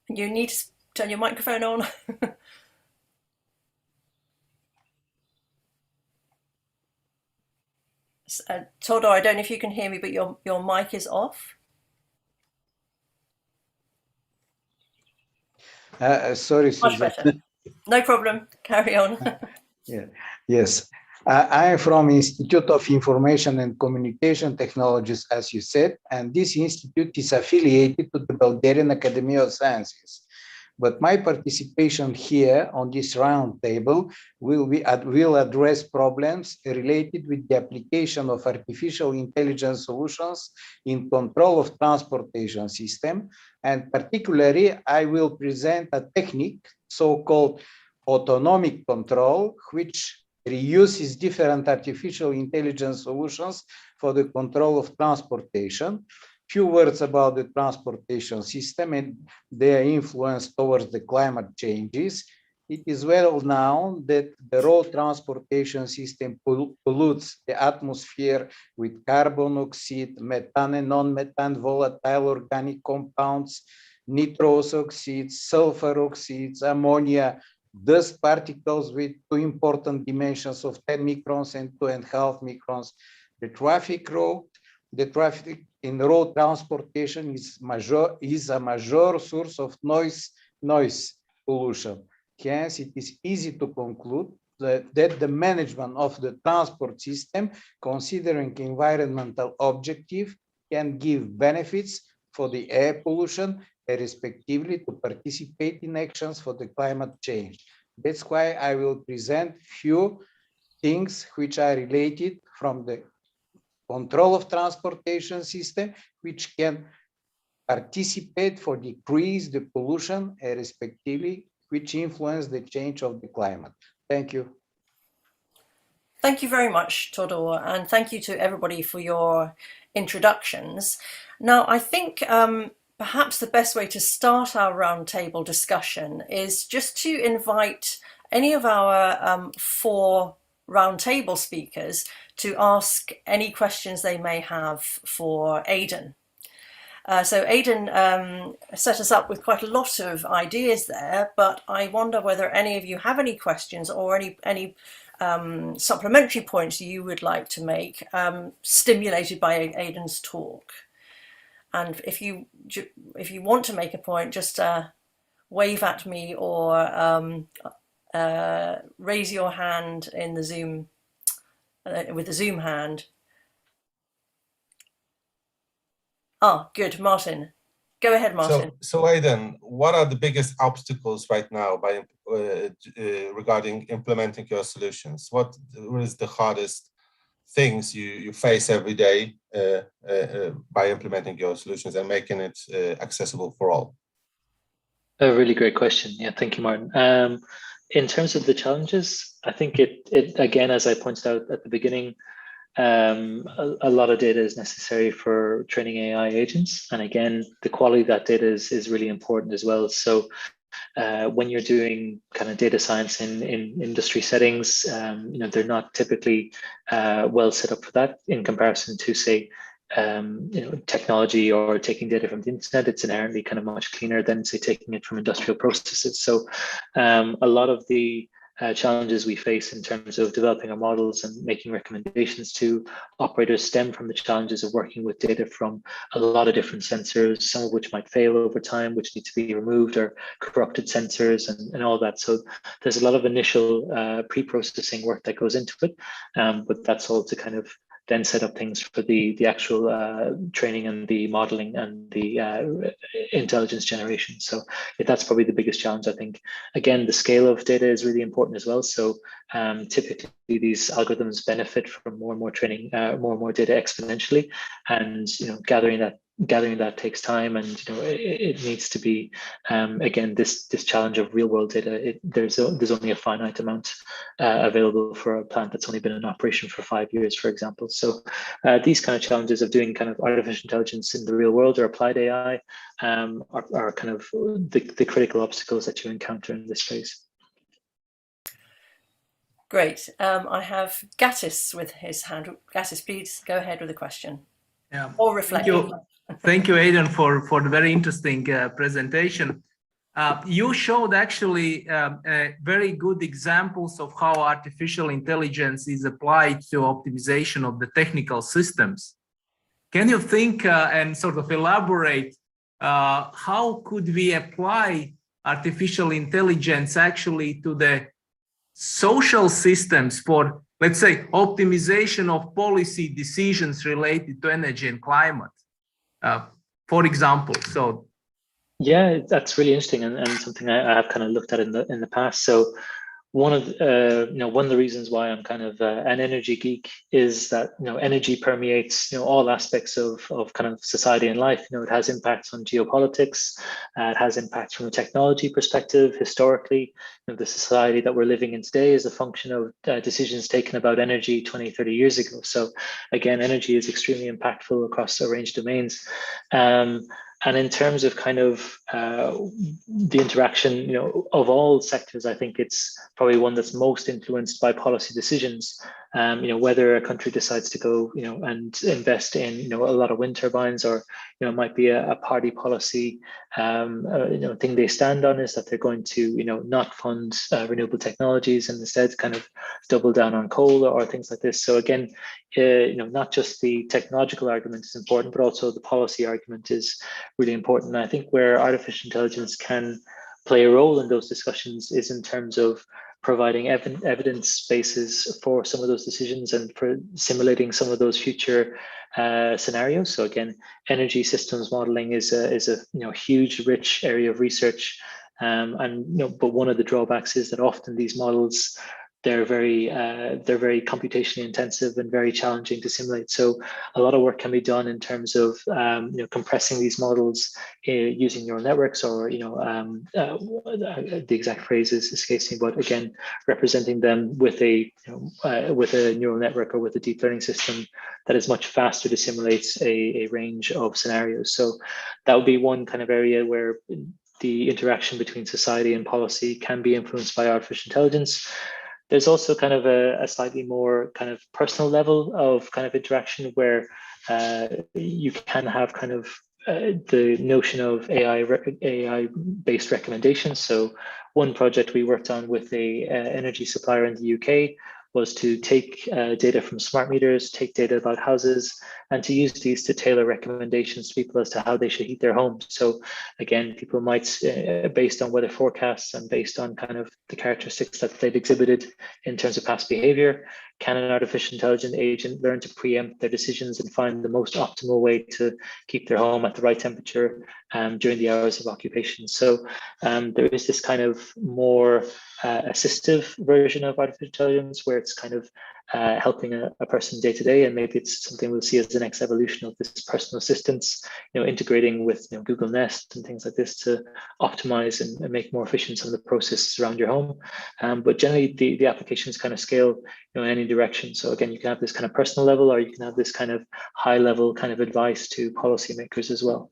You need to turn your microphone on. Todor, I don't know if you can hear me, but your mic is off. Sorry, Much Susan. better. No problem. Carry on. Yeah. Yes. I am from Institute of Information and Communication Technologies, as you said, and this institute is affiliated to the Bulgarian Academy of Sciences. But my participation here on this roundtable will address problems related with the application of artificial intelligence solutions in control of transportation system. And particularly, I will present a technique, so-called autonomic control, which reuses different artificial intelligence solutions for the control of transportation. Few words about the transportation system and their influence towards the climate changes. It is well known that the road transportation system pollutes the atmosphere with carbon dioxide, methane and non-methane volatile organic compounds, nitrous oxides, sulfur oxides, ammonia, dust particles with two important dimensions of 10 microns and 2.5 microns. The traffic in road transportation is a major source of noise pollution. Hence, it is easy to conclude that the management of the transport system, considering environmental objective, can give benefits for the air pollution and respectively to participate in actions for the climate change. That's why I will present few things which are related from the control of transportation system, which can participate for decrease the pollution and respectively, which influence the change of the climate. Thank you. Thank you very much, Todor, and thank you to everybody for your introductions. Now, I think perhaps the best way to start our roundtable discussion is just to invite any of our four roundtable speakers to ask any questions they may have for Aidan. So Aidan set us up with quite a lot of ideas there, but I wonder whether any of you have any questions or any supplementary points you would like to make, stimulated by Aidan's talk. And if you want to make a point, just wave at me or raise your hand in the Zoom with the Zoom hand. Ah, good, Martin. Go ahead, Martin. So Aidan, what are the biggest obstacles right now regarding implementing your solutions? What is the hardest things you face every day by implementing your solutions and making it accessible for all? A really great question. Yeah, thank you, Martin. In terms of the challenges, I think it again, as I pointed out at the beginning, a lot of data is necessary for training AI agents, and again, the quality of that data is really important as well. So when you're doing kind of data science in industry settings, they're not typically well set up for that in comparison to, say, technology or taking data from the internet. It's inherently kind of much cleaner than, say, taking it from industrial processes. So a lot of the challenges we face in terms of developing our models and making recommendations to operators stem from the challenges of working with data from a lot of different sensors, some of which might fail over time, which need to be removed, or corrupted sensors and all that. So there's a lot of initial pre-processing work that goes into it, but that's all to kind of then set up things for the actual training and the modeling and the intelligence generation. So that's probably the biggest challenge, I think. Again, the scale of data is really important as well. So typically these algorithms benefit from more and more training, more and more data exponentially, and gathering that takes time, and it needs to be again this challenge of real world data. There's only a finite amount available for a plant that's only been in operation for 5 years, for example. So these kind of challenges of doing kind of artificial intelligence in the real world or applied AI are kind of the critical obstacles that you encounter in this space. Great. I have Gattis with his hand. Gattis, please go ahead with a question. Yeah. Or reflection. Thank you, Aidan, for the very interesting presentation. You showed actually very good examples of how artificial intelligence is applied to optimization of the technical systems. Can you think and sort of elaborate how could we apply artificial intelligence actually to the social systems for, let's say, optimization of policy decisions related to energy and climate, for example? So yeah, that's really interesting, and something I have kind of looked at in the past. So one of the reasons why I'm kind of an energy geek is that energy permeates all aspects of kind of society and life. It has impacts on geopolitics, it has impacts from a technology perspective. Historically, the society that we're living in today is a function of decisions taken about energy 20, 30 years ago. So again, energy is extremely impactful across a range of domains. And in terms of kind of the interaction, of all sectors, I think it's probably one that's most influenced by policy decisions. Whether a country decides to go, and invest in, a lot of wind turbines, or it might be a party policy, thing they stand on is that they're going to, not fund renewable technologies and instead kind of double down on coal or things like this. So again, not just the technological argument is important, but also the policy argument is really important. And I think where artificial intelligence can play a role in those discussions is in terms of providing evidence bases for some of those decisions and for simulating some of those future scenarios. So again, energy systems modeling is a huge, rich area of research, but one of the drawbacks is that often these models, they're very computationally intensive and very challenging to simulate. So a lot of work can be done in terms of compressing these models using neural networks, or the exact phrase escapes me, but again, representing them with a neural network or with a deep learning system that is much faster to simulate a range of scenarios. So that would be one kind of area where the interaction between society and policy can be influenced by artificial intelligence. There's also kind of a slightly more kind of personal level of kind of interaction where you can have kind of the notion of AI-based recommendations. So one project we worked on with a energy supplier in the UK was to take data from smart meters, take data about houses, and to use these to tailor recommendations to people as to how they should heat their homes. So again, people might, based on weather forecasts and based on kind of the characteristics that they've exhibited in terms of past behavior, can an artificial intelligence agent learn to preempt their decisions and find the most optimal way to keep their home at the right temperature during the hours of occupation? So there is this kind of more assistive version of artificial intelligence where it's kind of helping a person day to day, and maybe it's something we'll see as the next evolution of this personal assistance, integrating with Google Nest and things like this to optimize and make more efficient some of the processes around your home. But generally, the applications kind of scale in any direction. So again, you can have this kind of personal level, or you can have this kind of high level kind of advice to policymakers as well.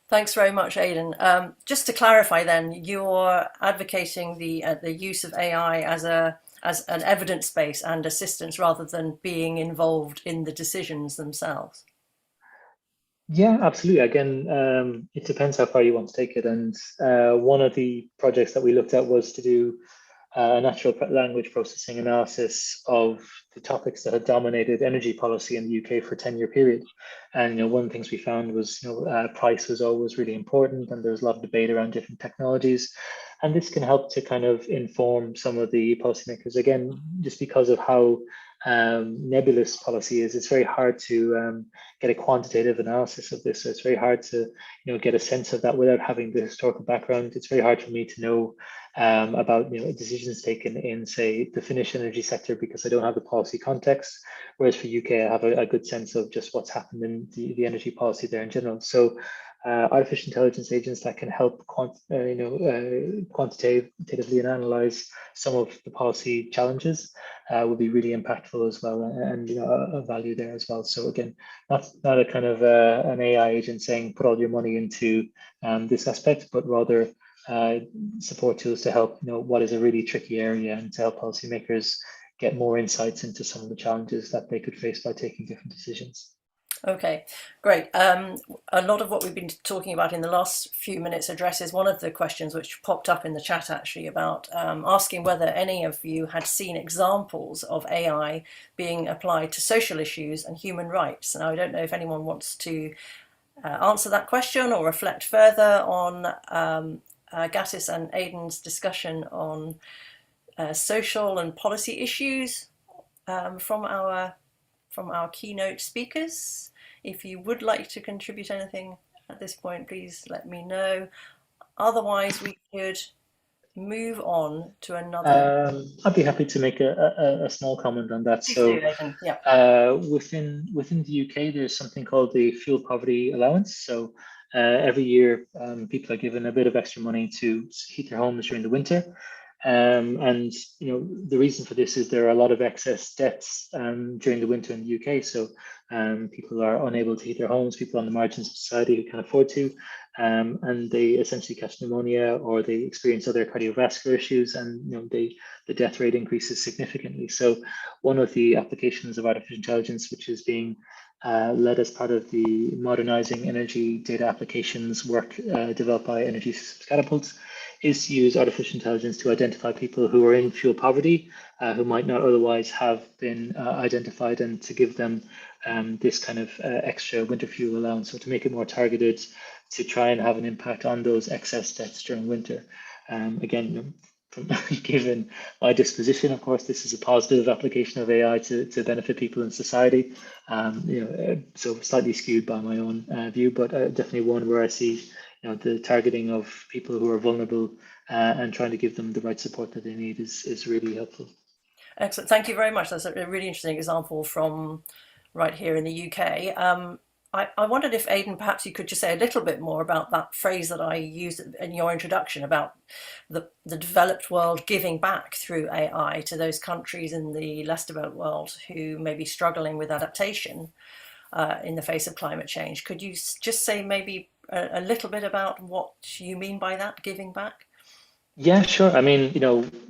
Thanks very much, Aidan. Just to clarify then, you're advocating the use of AI as an evidence base and assistance rather than being involved in the decisions themselves. Yeah, absolutely. Again, it depends how far you want to take it. And one of the projects that we looked at was to do natural language processing analysis of the topics that had dominated energy policy in the UK for a 10-year period. And one of the things we found was price was always really important, and there was a lot of debate around different technologies. And this can help to kind of inform some of the policymakers. Again, just because of how nebulous policy is, it's very hard to get a quantitative analysis of this. So it's very hard to get a sense of that without having the historical background. It's very hard for me to know about decisions taken in, say, the Finnish energy sector, because I don't have the policy context. Whereas for UK, I have a good sense of just what's happened in the energy policy there in general. So artificial intelligence agents that can help quantitatively analyze some of the policy challenges would be really impactful as well, and a value there as well. So again, not a kind of an AI agent saying put all your money into this aspect, but rather support tools to help what is a really tricky area, and to help policymakers get more insights into some of the challenges that they could face by taking different decisions. Okay, great. A lot of what we've been talking about in the last few minutes addresses one of the questions which popped up in the chat, actually, about asking whether any of you had seen examples of AI being applied to social issues and human rights. Now, I don't know if anyone wants to answer that question or reflect further on Gattis and Aidan's discussion on social and policy issues from our keynote speakers. If you would like to contribute anything at this point, please let me know. Otherwise, we could move on to another. I'd be happy to make a small comment on that. Please so do, Aidan. Yeah. within the UK, there's something called the fuel poverty allowance. So every year, people are given a bit of extra money to heat their homes during the winter. And the reason for this is there are a lot of excess deaths during the winter in the UK. So people are unable to heat their homes, people on the margins of society who can afford to, and they essentially catch pneumonia, or they experience other cardiovascular issues, and the death rate increases significantly. So one of the applications of artificial intelligence, which is being led as part of the Modernizing Energy Data Applications work developed by Energy Systems Catapults, is to use artificial intelligence to identify people who are in fuel poverty, who might not otherwise have been identified, and to give them this kind of extra winter fuel allowance, so to make it more targeted, to try and have an impact on those excess deaths during winter. Again, given my disposition, of course, this is a positive application of AI to benefit people in society. So slightly skewed by my own view, but definitely one where I see the targeting of people who are vulnerable and trying to give them the right support that they need is really helpful. Excellent. Thank you very much. That's a really interesting example from right here in the UK. I wondered if, Aidan, perhaps you could just say a little bit more about that phrase that I used in your introduction about the developed world giving back through AI to those countries in the less developed world who may be struggling with adaptation in the face of climate change. Could you just say maybe a little bit about what you mean by that, giving back? Yeah, sure. I mean,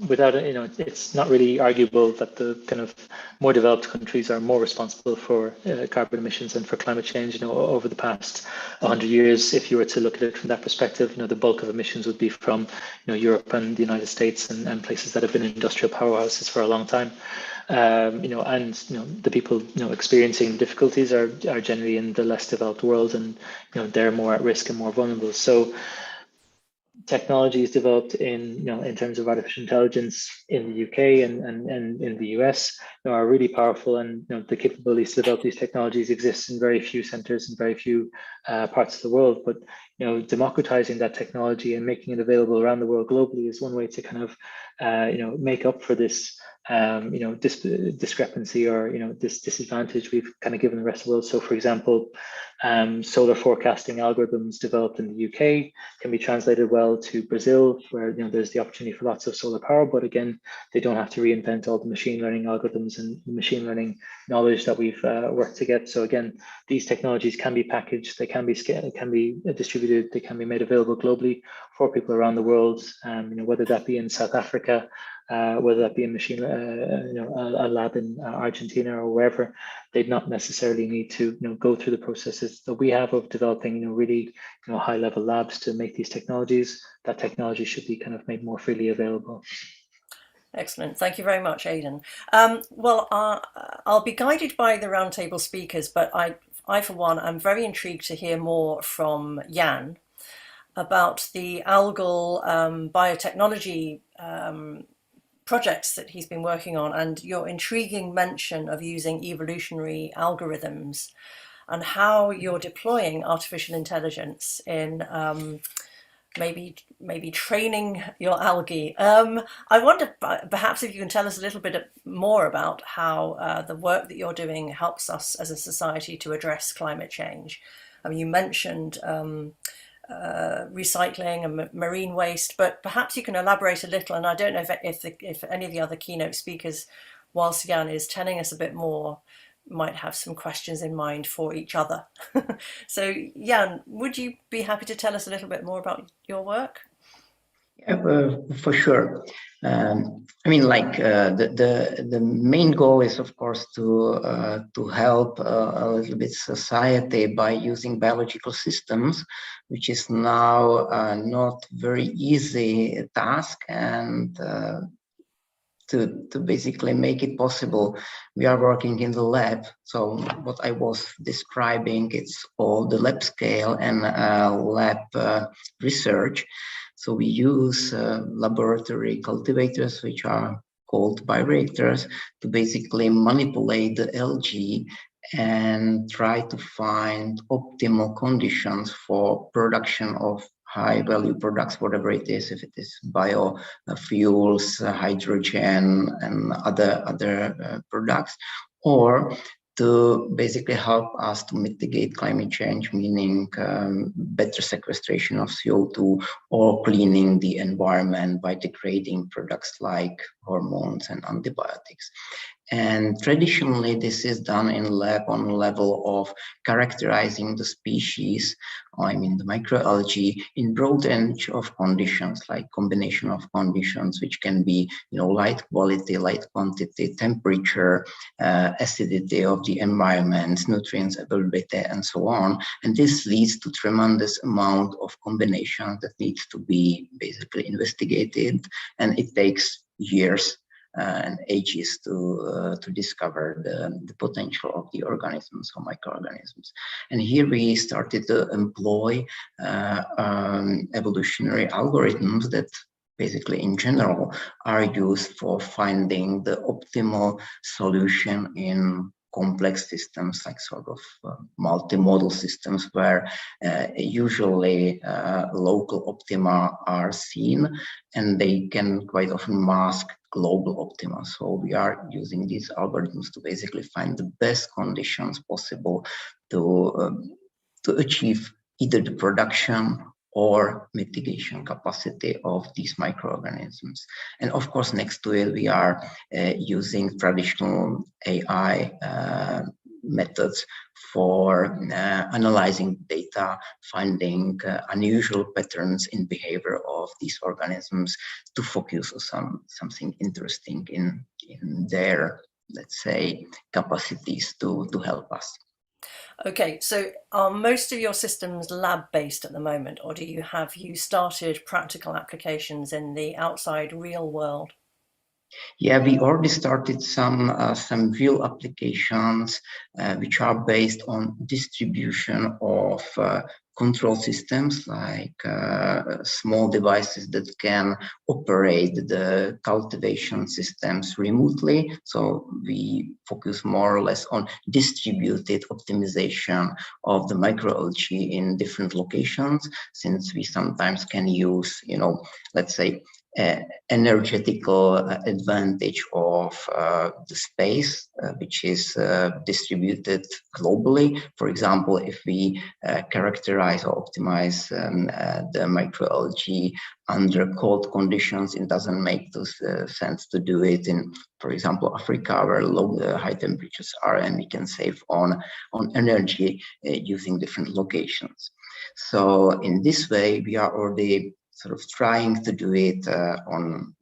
without it, it's not really arguable that the kind of more developed countries are more responsible for carbon emissions and for climate change. Over the past 100 years, if you were to look at it from that perspective, the bulk of emissions would be from, Europe and the United States and places that have been industrial powerhouses for a long time. The people, experiencing difficulties are generally in the less developed world, and, they're more at risk and more vulnerable. So technologies developed in terms of artificial intelligence in the UK and in the US are really powerful, and the capabilities to develop these technologies exist in very few centers and very few parts of the world. But democratizing that technology and making it available around the world globally is one way to kind of make up for this discrepancy, or this disadvantage we've kind of given the rest of the world. So, for example, solar forecasting algorithms developed in the UK can be translated well to Brazil, where there's the opportunity for lots of solar power, but again, they don't have to reinvent all the machine learning algorithms and machine learning knowledge that we've worked to get. So again, these technologies can be packaged, they can be scaled, can be distributed, they can be made available globally for people around the world, whether that be in South Africa, whether that be in a lab in Argentina or wherever. They'd not necessarily need to go through the processes that we have of developing really high level labs to make these technologies. That technology should be kind of made more freely available. Excellent. Thank you very much, Aidan. Well, I'll be guided by the roundtable speakers, but I, for one, am very intrigued to hear more from Jan about the algal biotechnology projects that he's been working on, and your intriguing mention of using evolutionary algorithms and how you're deploying artificial intelligence in maybe training your algae. I wonder perhaps if you can tell us a little bit more about how the work that you're doing helps us as a society to address climate change. I mean, you mentioned recycling and marine waste, but perhaps you can elaborate a little. And I don't know if any of the other keynote speakers, whilst Jan is telling us a bit more, might have some questions in mind for each other. So Jan, would you be happy to tell us a little bit more about your work? Yeah, for sure. I mean, like the main goal is, of course, to help a little bit society by using biological systems, which is now not very easy task, and to basically make it possible, we are working in the lab. So what I was describing, it's all the lab scale and lab research. So we use laboratory cultivators, which are called bioreactors, to basically manipulate the algae and try to find optimal conditions for production of high value products, whatever it is, if it is biofuels, hydrogen, and other products, or to basically help us to mitigate climate change, meaning better sequestration of CO2 or cleaning the environment by degrading products like hormones and antibiotics. And traditionally, this is done in lab on level of characterizing the species, I mean the microalgae, in broad range of conditions, like combination of conditions, which can be, light quality, light quantity, temperature, acidity of the environment, nutrients availability, and so on. And this leads to tremendous amount of combinations that needs to be basically investigated, and it takes years and ages to discover the potential of the organisms or microorganisms. And here we started to employ evolutionary algorithms that basically in general are used for finding the optimal solution in complex systems, like sort of multimodal systems, where usually local optima are seen, and they can quite often mask global optima. So we are using these algorithms to basically find the best conditions possible to achieve either the production or mitigation capacity of these microorganisms. And of course, next to it, we are using traditional AI methods for analyzing data, finding unusual patterns in behavior of these organisms to focus on something interesting in their, let's say, capacities to help us. Okay, so are most of your systems lab-based at the moment, or have you started practical applications in the outside real world? Yeah, we already started some real applications which are based on distribution of control systems, like small devices that can operate the cultivation systems remotely. So we focus more or less on distributed optimization of the microalgae in different locations, since we sometimes can use, let's say, energetical advantage of the space, which is distributed globally. For example, if we characterize or optimize the microalgae under cold conditions, it doesn't make sense to do it in, for example, Africa, where high temperatures are, and we can save on energy using different locations. So in this way, we are already sort of trying to do it on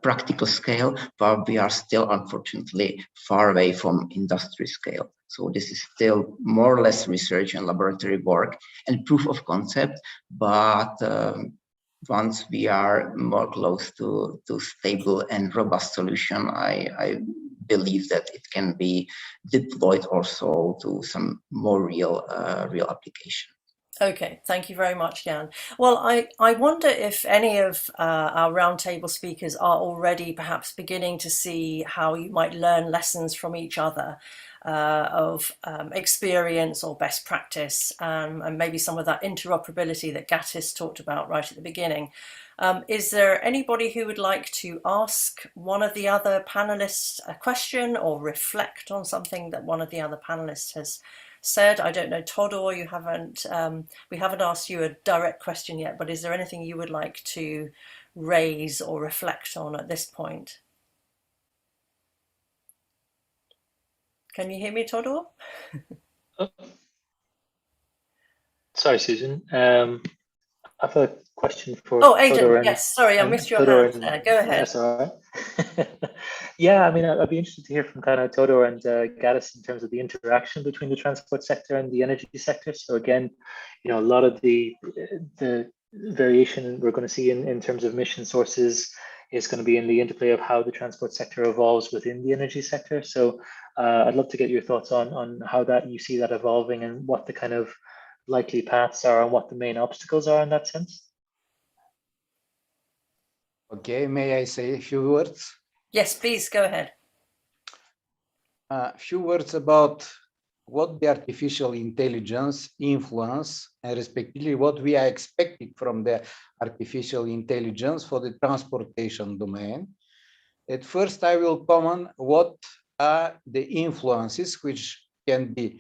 practical scale, but we are still unfortunately far away from industry scale. So this is still more or less research and laboratory work and proof of concept, but once we are more close to stable and robust solution, I believe that it can be deployed also to some more real application. Okay, thank you very much, Jan. Well, I wonder if any of our roundtable speakers are already perhaps beginning to see how you might learn lessons from each other of experience or best practice, and maybe some of that interoperability that Gatis talked about right at the beginning. Is there anybody who would like to ask one of the other panelists a question or reflect on something that one of the other panelists has said? I don't know, Todor, you haven't, we haven't asked you a direct question yet, but is there anything you would like to raise or reflect on at this point? Can you hear me, Todor? Oh. Sorry, Susan. I have a question for Aidan, Todor. yes, sorry, I missed your Todor hand there. Go ahead. That's all right. Yeah, I mean, I'd be interested to hear from kind of Todor and Gatis in terms of the interaction between the transport sector and the energy sector. So again, you know, a lot of the variation we're going to see in terms of emission sources is going to be in the interplay of how the transport sector evolves within the energy sector. So I'd love to get your thoughts on how that you see that evolving and what the kind of likely paths are and what the main obstacles are in that sense. Okay, may I say a few words? Yes, please, go ahead. A few words about what the artificial intelligence influence and respectively what we are expecting from the artificial intelligence for the transportation domain. At first, I will comment what are the influences which can be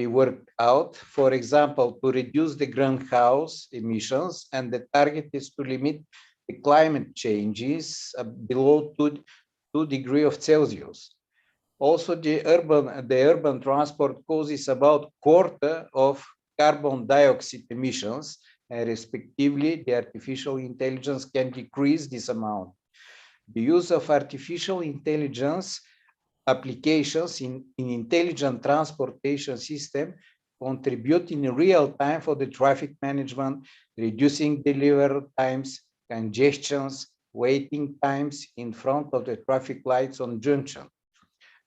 worked out. For example, to reduce the greenhouse emissions, and the target is to limit the climate changes below 2 degrees of Celsius. Also, the urban transport causes about quarter of carbon dioxide emissions, and respectively, the artificial intelligence can decrease this amount. The use of artificial intelligence applications in intelligent transportation system contribute in real time for the traffic management, reducing delivery times, congestions, waiting times in front of the traffic lights on junction.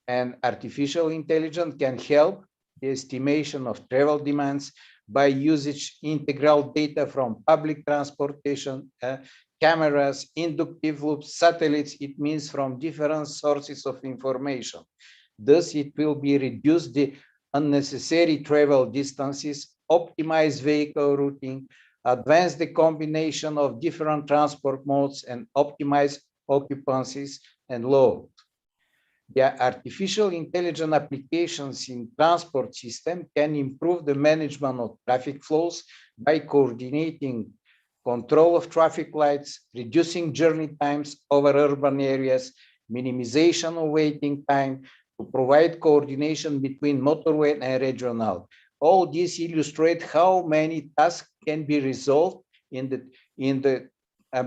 And artificial intelligence can help the estimation of travel demands by usage integral data from public transportation, cameras, inductive loops, satellites. It means from different sources of information. Thus, it will be reduce the unnecessary travel distances, optimize vehicle routing, advance the combination of different transport modes, and optimize occupancies and load. The artificial intelligence applications in transport system can improve the management of traffic flows by coordinating control of traffic lights, reducing journey times over urban areas, minimization of waiting time, to provide coordination between motorway and regional. All this illustrate how many tasks can be resolved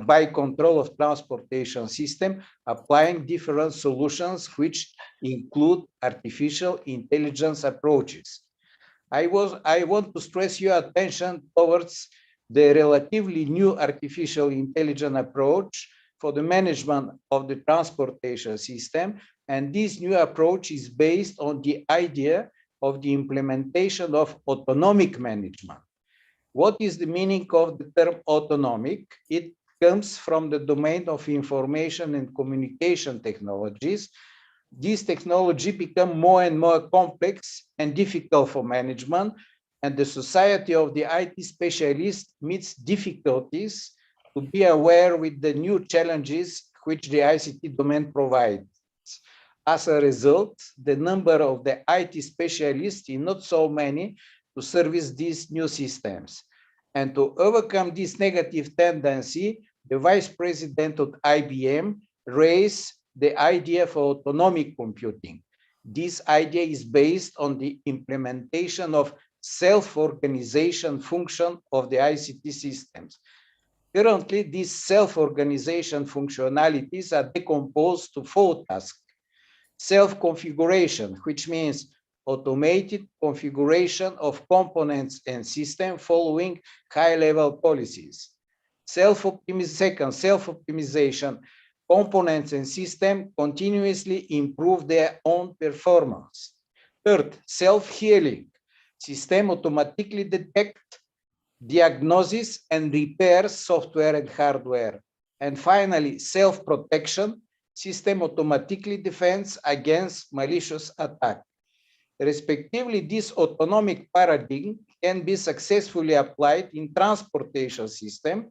by control of transportation system, applying different solutions which include artificial intelligence approaches. I want to stress your attention towards the relatively new artificial intelligence approach for the management of the transportation system. And this new approach is based on the idea of the implementation of autonomic management. What is the meaning of the term autonomic? It comes from the domain of information and communication technologies. These technologies become more and more complex and difficult for management, and the society of the IT specialists meets difficulties to be aware with the new challenges which the ICT domain provides. As a result, the number of the IT specialists is not so many to service these new systems. And to overcome this negative tendency, the vice president of IBM raised the idea for autonomic computing. This idea is based on the implementation of self-organization function of the ICT systems. Currently, these self-organization functionalities are decomposed to 4 tasks. Self-configuration, which means automated configuration of components and system following high-level policies. Self-optimization, components and system continuously improve their own performance. Third, self-healing. System automatically detect, diagnoses, and repairs software and hardware. And finally, self-protection. System automatically defends against malicious attack. Respectively, this autonomic paradigm can be successfully applied in transportation system.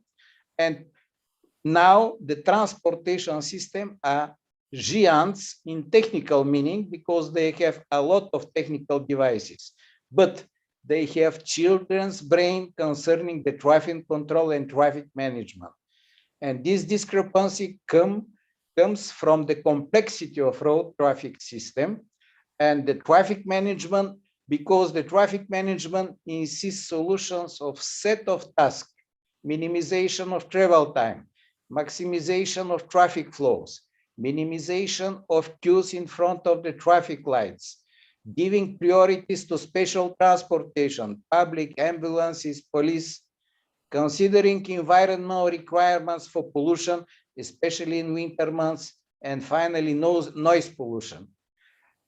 And now the transportation system are giants in technical meaning because they have a lot of technical devices, but they have children's brain concerning the traffic control and traffic management. And this discrepancy comes from the complexity of road traffic system and the traffic management, because the traffic management insists solutions of set of tasks, minimization of travel time, maximization of traffic flows, minimization of queues in front of the traffic lights, giving priorities to special transportation, public ambulances, police, considering environmental requirements for pollution, especially in winter months, and finally noise pollution.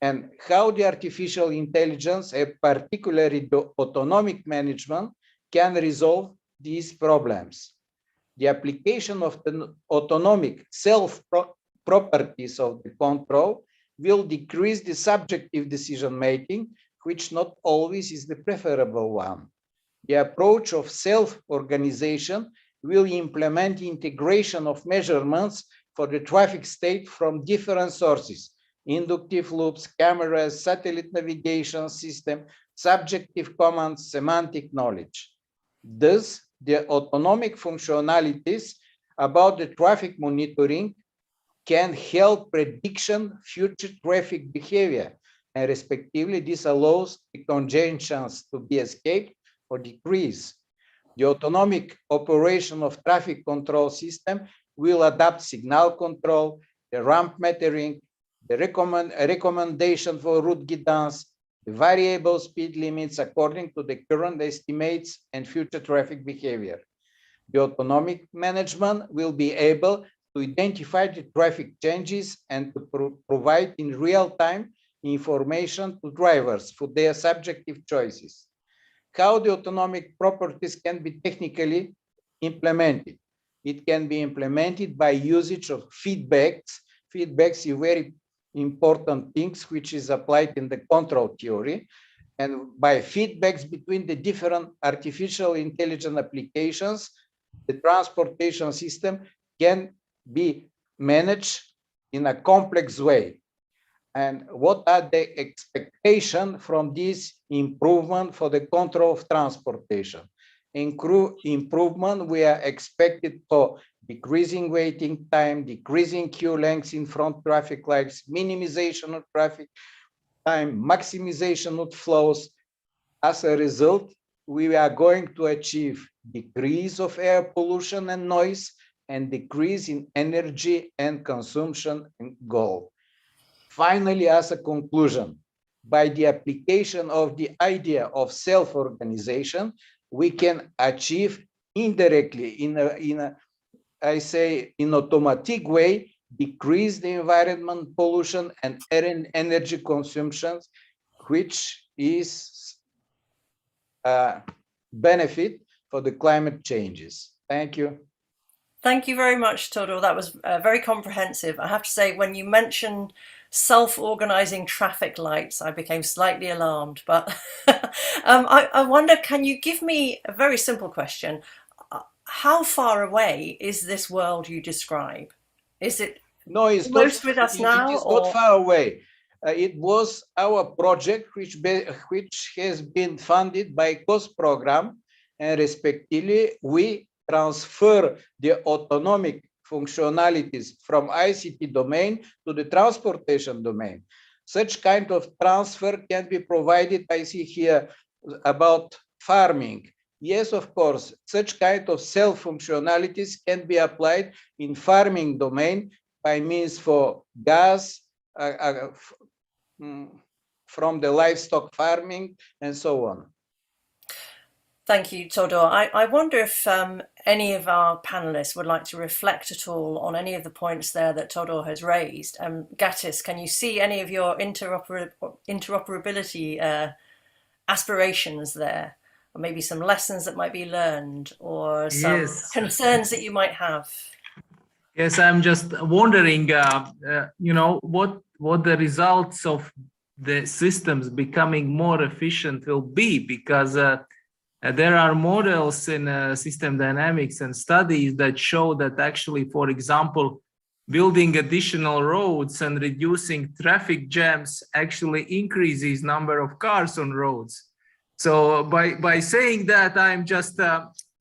And how the artificial intelligence, and particularly the autonomic management, can resolve these problems. The application of the autonomic self-properties of the control will decrease the subjective decision-making, which not always is the preferable one. The approach of self-organization will implement integration of measurements for the traffic state from different sources: inductive loops, cameras, satellite navigation system, subjective commands, semantic knowledge. Thus, the autonomic functionalities about the traffic monitoring can help prediction future traffic behavior, and respectively, this allows the congestions to be escaped or decreased. The autonomic operation of traffic control system will adapt signal control, the ramp metering, the recommendation for route guidance, the variable speed limits according to the current estimates and future traffic behavior. The autonomic management will be able to identify the traffic changes and to provide in real time information to drivers for their subjective choices. How the autonomic properties can be technically implemented? It can be implemented by usage of feedbacks. Feedbacks is very important things which is applied in the control theory, and by feedbacks between the different artificial intelligence applications, the transportation system can be managed in a complex way. And what are the expectations from this improvement for the control of transportation? Improvement we are expected for decreasing waiting time, decreasing queue lengths in front traffic lights, minimization of traffic time, maximization of flows. As a result, we are going to achieve decrease of air pollution and noise and decrease in energy and consumption and goal. Finally, as a conclusion, by the application of the idea of self-organization, we can achieve indirectly in automatic way, decrease the environment pollution and energy consumption, which is a benefit for the climate changes. Thank you. Thank you very much, Todor. That was very comprehensive. I have to say, when you mentioned self-organizing traffic lights, I became slightly alarmed. But I wonder, can you give me a very simple question? How far away is this world you describe? Is it close with us now? It is not far away. It was our project which has been funded by cost program, and respectively we transfer the autonomic functionalities from ICT domain to the transportation domain. Such kind of transfer can be provided. I see here about farming. Yes, of course, such kind of self-functionalities can be applied in farming domain by means for gas, from the livestock farming and so on. Thank you, Todor. I wonder if any of our panelists would like to reflect at all on any of the points there that Todor has raised. Gattis, can you see any of your interoperability aspirations there? Or maybe some lessons that might be learned, or some concerns that you might have? Yes, I'm just wondering, what the results of the systems becoming more efficient will be, because there are models in system dynamics and studies that show that actually, for example, building additional roads and reducing traffic jams actually increases number of cars on roads. So by saying that, I'm just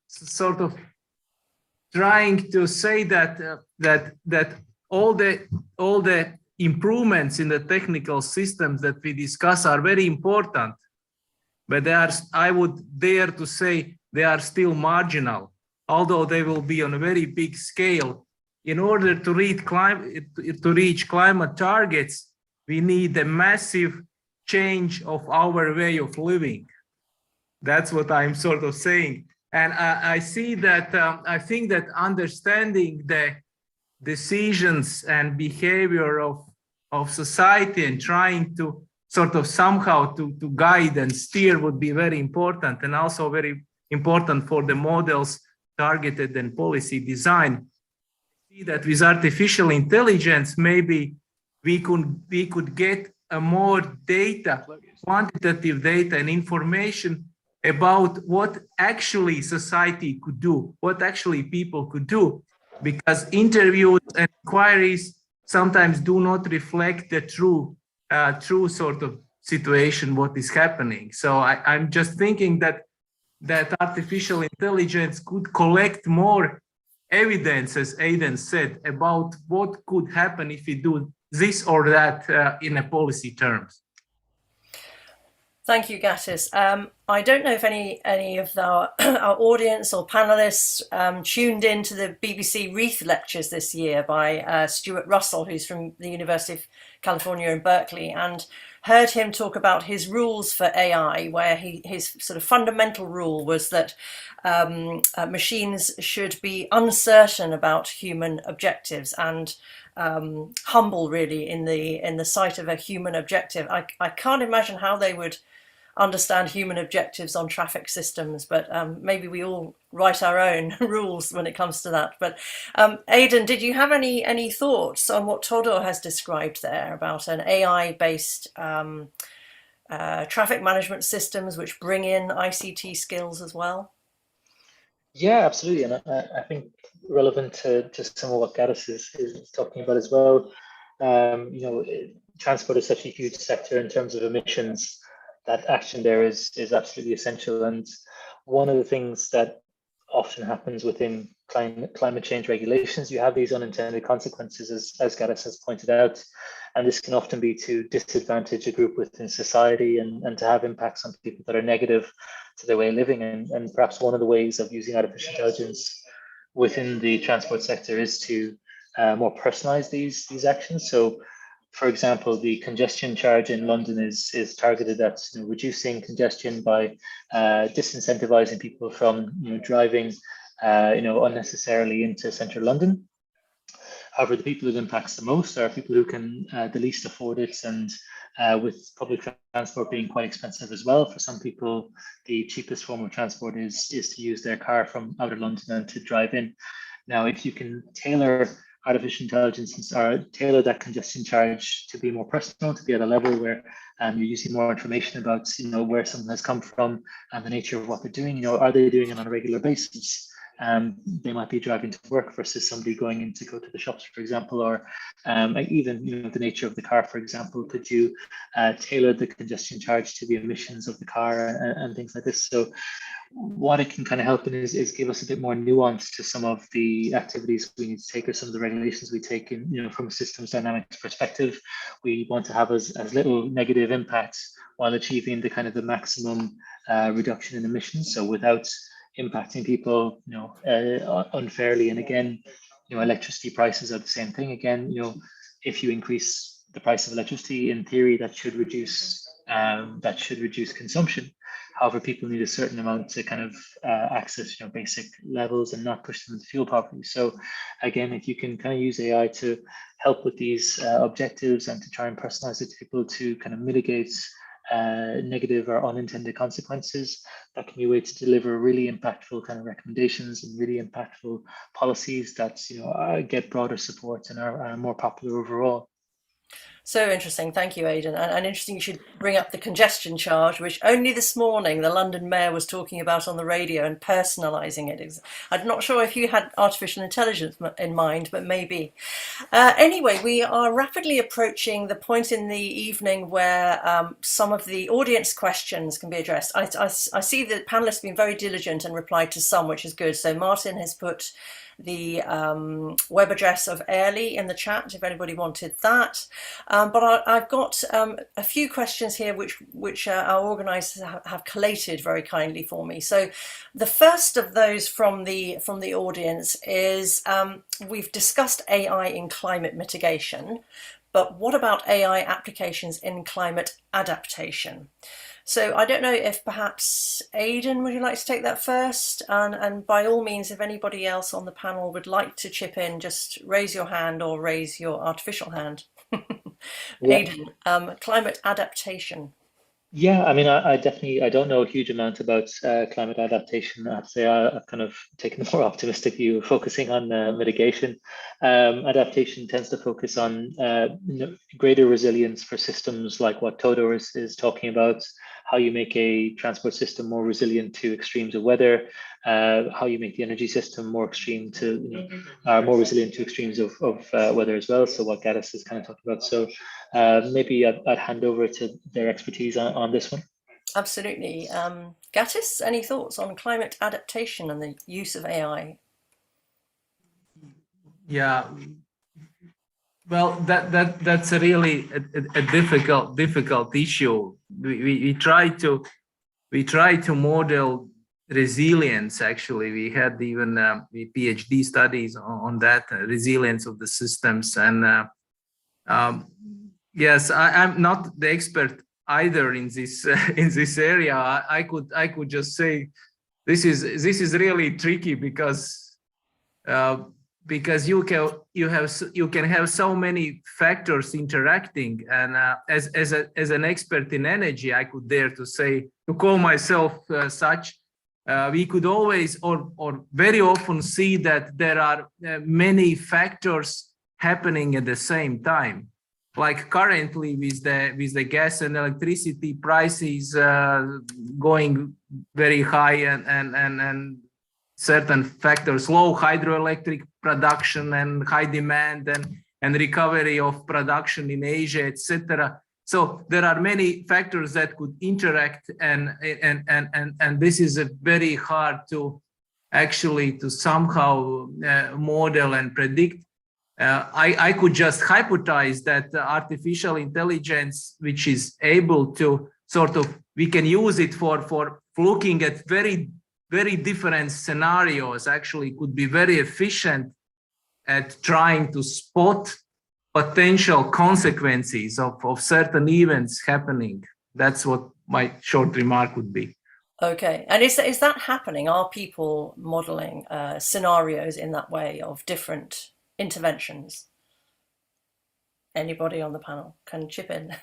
sort of trying to say that all the improvements in the technical systems that we discuss are very important, but they are, I would dare to say, they are still marginal, although they will be on a very big scale. In order to reach climate targets, we need a massive change of our way of living. That's what I'm sort of saying. And I see that, I think that understanding the decisions and behavior of society and trying to sort of somehow to guide and steer would be very important, and also very important for the models targeted and policy design. See that with artificial intelligence, maybe we could get a more data, quantitative data and information about what actually society could do, what actually people could do, because interviews and inquiries sometimes do not reflect the true sort of situation, what is happening. So I'm just thinking that artificial intelligence could collect more evidence, as Aidan said, about what could happen if we do this or that in a policy terms. Thank you, Gattis. I don't know if any of our audience or panelists tuned in to the BBC Reith lectures this year by Stuart Russell, who's from the University of California in Berkeley, and heard him talk about his rules for AI, where his sort of fundamental rule was that machines should be uncertain about human objectives and humble, really, in the sight of a human objective. I can't imagine how they would understand human objectives on traffic systems, but maybe we all write our own rules when it comes to that. But Aidan, did you have any thoughts on what Todor has described there about an AI-based traffic management systems which bring in ICT skills as well? Yeah, absolutely, and I think relevant to some of what Gattis is talking about as well. Transport is such a huge sector in terms of emissions. That action there is absolutely essential. And one of the things that often happens within climate change regulations, you have these unintended consequences, as Gattis has pointed out. And this can often be to disadvantage a group within society and to have impacts on people that are negative to their way of living. And perhaps one of the ways of using artificial intelligence within the transport sector is to more personalize these actions. So, for example, the congestion charge in London is targeted at reducing congestion by disincentivizing people from driving unnecessarily into central London. However, the people it impacts the most are people who can the least afford it, and with public transport being quite expensive as well. For some people, the cheapest form of transport is to use their car from outer London and to drive in. Now, if you can tailor artificial intelligence or tailor that congestion charge to be more personal, to be at a level where you're using more information about where someone has come from and the nature of what they're doing. Are they doing it on a regular basis? They might be driving to work versus somebody going in to go to the shops, for example, or even the nature of the car, for example. Could you tailor the congestion charge to the emissions of the car and things like this? So what it can kind of help in is give us a bit more nuance to some of the activities we need to take, or some of the regulations we take in, from a systems dynamics perspective. We want to have as little negative impacts while achieving the kind of the maximum reduction in emissions. So without impacting people, unfairly. And again, electricity prices are the same thing. Again, if you increase the price of electricity, in theory, that should reduce that should reduce consumption. However, people need a certain amount to kind of access, basic levels and not push them into fuel poverty. So again, if you can kind of use AI to help with these objectives and to try and personalize it to people to kind of mitigate negative or unintended consequences, that can be a way to deliver really impactful kind of recommendations and really impactful policies that get broader support and are more popular overall. So interesting. Thank you, Aidan. And interesting you should bring up the congestion charge, which only this morning the London Mayor was talking about on the radio and personalising it. I'm not sure if you had artificial intelligence in mind, but maybe. Anyway, we are rapidly approaching the point in the evening where some of the audience questions can be addressed. I see the panelists have been very diligent and replied to some, which is good. So Martin has put the web address of Airly in the chat if anybody wanted that. But I've got a few questions here which our organisers have collated very kindly for me. So the first of those from the audience is we've discussed AI in climate mitigation, but what about AI applications in climate adaptation? So I don't know if perhaps Aidan, would you like to take that first? And by all means, if anybody else on the panel would like to chip in, just raise your hand or raise your artificial hand. Yeah. Aidan, climate adaptation. Yeah, I mean, I don't know a huge amount about climate adaptation. I'd say I've kind of taken a more optimistic view, focusing on mitigation. Adaptation tends to focus on greater resilience for systems like what Todo is talking about, how you make a transport system more resilient to extremes of weather, how you make the energy system more extreme to, more resilient to extremes of weather as well. So what Gaddis is kind of talking about. So maybe I'd hand over to their expertise on this one. Absolutely. Gattis, any thoughts on climate adaptation and the use of AI? Yeah, well, that's a really a difficult issue. We try to model resilience. Actually, we had even PhD studies on that resilience of the systems. And yes, I'm not the expert either in this area. I could just say this is really tricky because you can have so many factors interacting, and as an expert in energy, I could dare to call myself such. We could always or very often see that there are many factors happening at the same time. Like currently with the gas and electricity prices going very high and certain factors, low hydroelectric production and high demand and recovery of production in Asia, etc. So there are many factors that could interact, and this is a very hard to actually to somehow model and predict. I could just hypothesize that artificial intelligence, which is able to we can use it for looking at very different scenarios, actually could be very efficient at trying to spot potential consequences of certain events happening. That's what my short remark would be. Okay, and is that happening? Are people modeling scenarios in that way of different interventions? Anybody on the panel can chip in.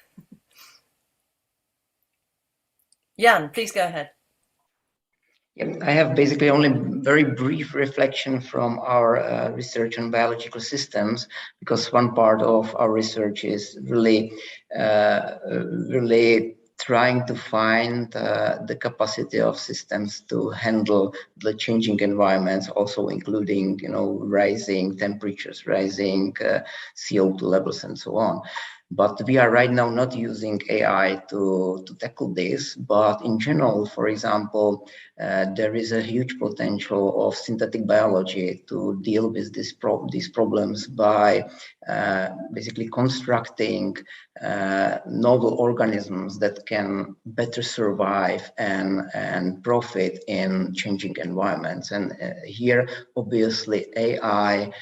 Jan, please go ahead. Yeah, I have basically only very brief reflection from our research on biological systems, because one part of our research is really trying to find the capacity of systems to handle the changing environments, also including, rising temperatures, rising CO2 levels, and so on. But we are right now not using AI to tackle this. But in general, for example, there is a huge potential of synthetic biology to deal with these problems by basically constructing novel organisms that can better survive and profit in changing environments. And here, obviously, AI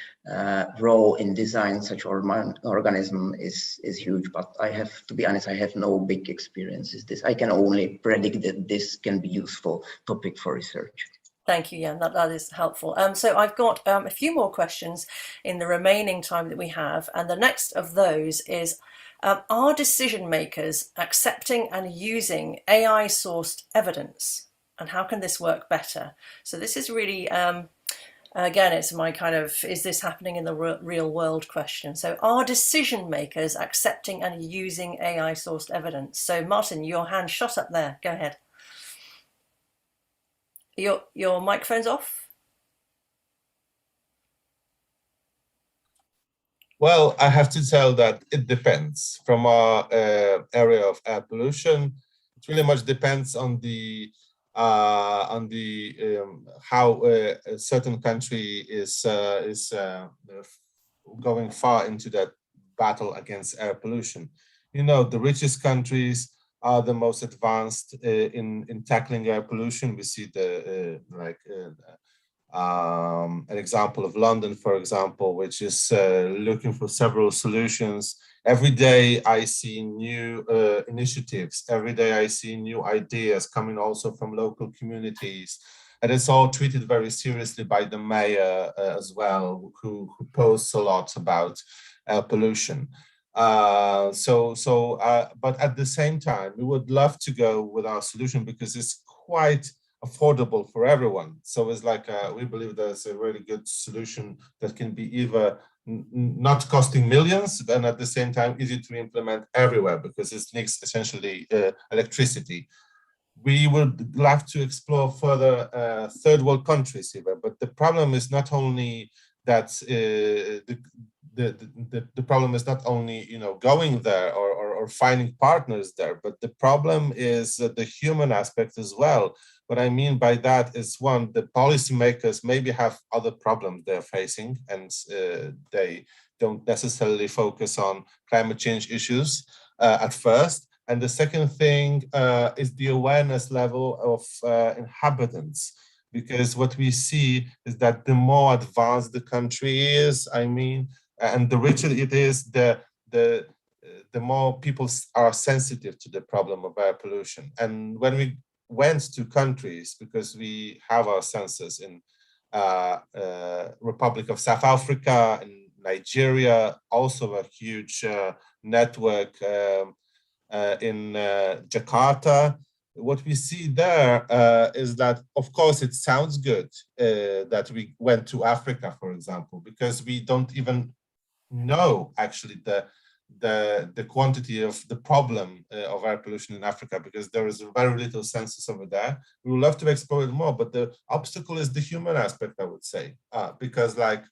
role in design such organism is huge, but I have to be honest, I have no big experience with this. I can only predict that this can be useful topic for research. Thank you, Jan. That is helpful. So I've got a few more questions in the remaining time that we have, and the next of those is, are decision makers accepting and using AI-sourced evidence, and how can this work better? So this is really, again, it's my kind of, is this happening in the real world question? So are decision makers accepting and using AI-sourced evidence? So Martin, your hand shot up there. Go ahead. Your microphone's off. Well, I have to tell that it depends. From our area of air pollution, it really much depends on the how a certain country is going far into that battle against air pollution. You know, the richest countries are the most advanced in tackling air pollution. We see the an example of London, for example, which is looking for several solutions. Every day I see new initiatives. Every day I see new ideas coming also from local communities. And it's all treated very seriously by the mayor as well, who posts a lot about air pollution. But at the same time, we would love to go with our solution because it's quite affordable for everyone. So it's like we believe there's a really good solution that can be either not costing millions, and at the same time easy to implement everywhere because it needs essentially electricity. We would love to explore further third world countries here, but the problem is not only that the problem is not only going there or finding partners there, but the problem is the human aspect as well. What I mean by that is, one, the policymakers maybe have other problems they're facing, and they don't necessarily focus on climate change issues at first. And the second thing is the awareness level of inhabitants, because what we see is that the more advanced the country is, and the richer it is, the more people are sensitive to the problem of air pollution. And when we went to countries, because we have our census in Republic of South Africa and Nigeria, also a huge network in Jakarta. What we see there is that, of course, it sounds good that we went to Africa, for example, because we don't even know actually the quantity of the problem of air pollution in Africa, because there is very little census over there. We would love to explore it more, but the obstacle is the human aspect, I would say, because like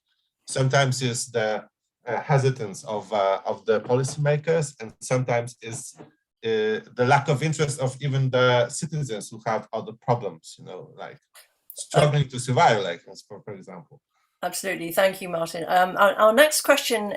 sometimes it's the hesitance of the policymakers, and sometimes is the lack of interest of even the citizens who have other problems, like struggling to survive, like for example. Absolutely. Thank you, Martin. Our next question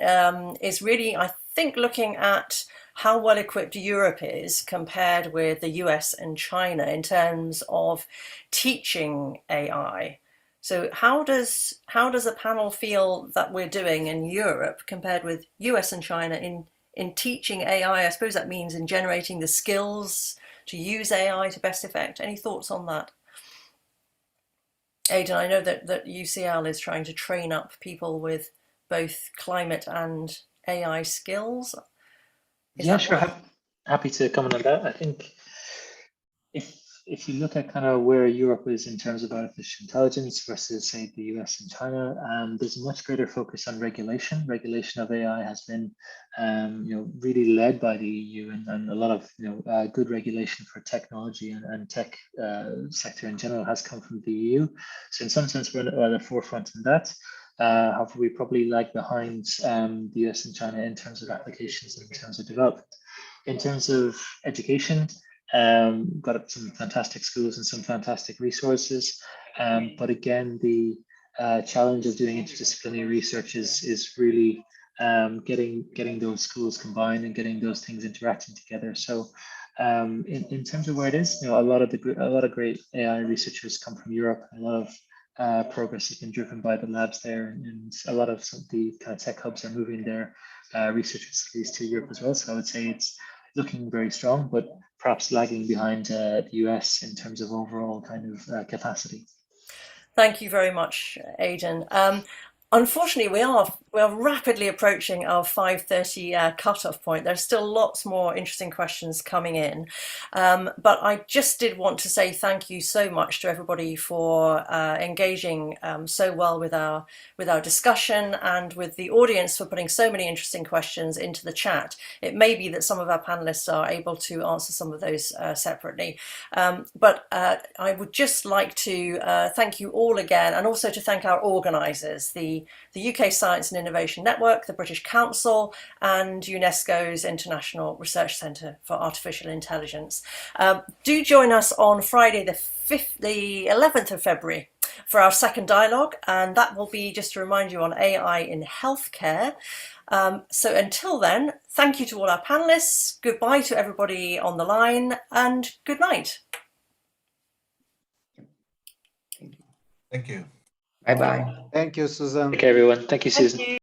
is really, I think, looking at how well equipped Europe is compared with the US and China in terms of teaching AI. So how does a panel feel that we're doing in Europe compared with US and China in teaching AI? I suppose that means in generating the skills to use AI to best effect. Any thoughts on that? Aidan, I know that UCL is trying to train up people with both climate and AI skills. Yeah, sure. Happy to comment on that. I think if you look at kind of where Europe is in terms of artificial intelligence versus, say, the US and China, there's a much greater focus on regulation. Regulation of AI has been, really led by the EU, and a lot of, good regulation for technology and tech sector in general has come from the EU. So in some sense, we're at the forefront in that. However, we probably lag behind the US and China in terms of applications and in terms of development. In terms of education, got some fantastic schools and some fantastic resources. But again, the challenge of doing interdisciplinary research is really getting those schools combined and getting those things interacting together. So in terms of where it is, a lot of great AI researchers come from Europe. A lot of progress has been driven by the labs there, and a lot of the kind of tech hubs are moving their research facilities to Europe as well. So I would say it's looking very strong, but perhaps lagging behind the US in terms of overall kind of capacity. Thank you very much, Aidan. Unfortunately, we are rapidly approaching our 5:30 cutoff point. There's still lots more interesting questions coming in, but I just did want to say thank you so much to everybody for engaging so well with our discussion, and with the audience for putting so many interesting questions into the chat. It may be that some of our panelists are able to answer some of those separately, but I would just like to thank you all again, and also to thank our organisers, the UK Science and Innovation Network, the British Council, and UNESCO's International Research Centre for Artificial Intelligence. Do join us on Friday the 11th of February for our second dialogue, and that will be, just to remind you, on AI in healthcare. So until then, thank you to all our panelists, goodbye to everybody on the line, and good night. Thank you. Bye-bye. Thank you, Susan. Okay, everyone. Thank you, Susan. Thank you.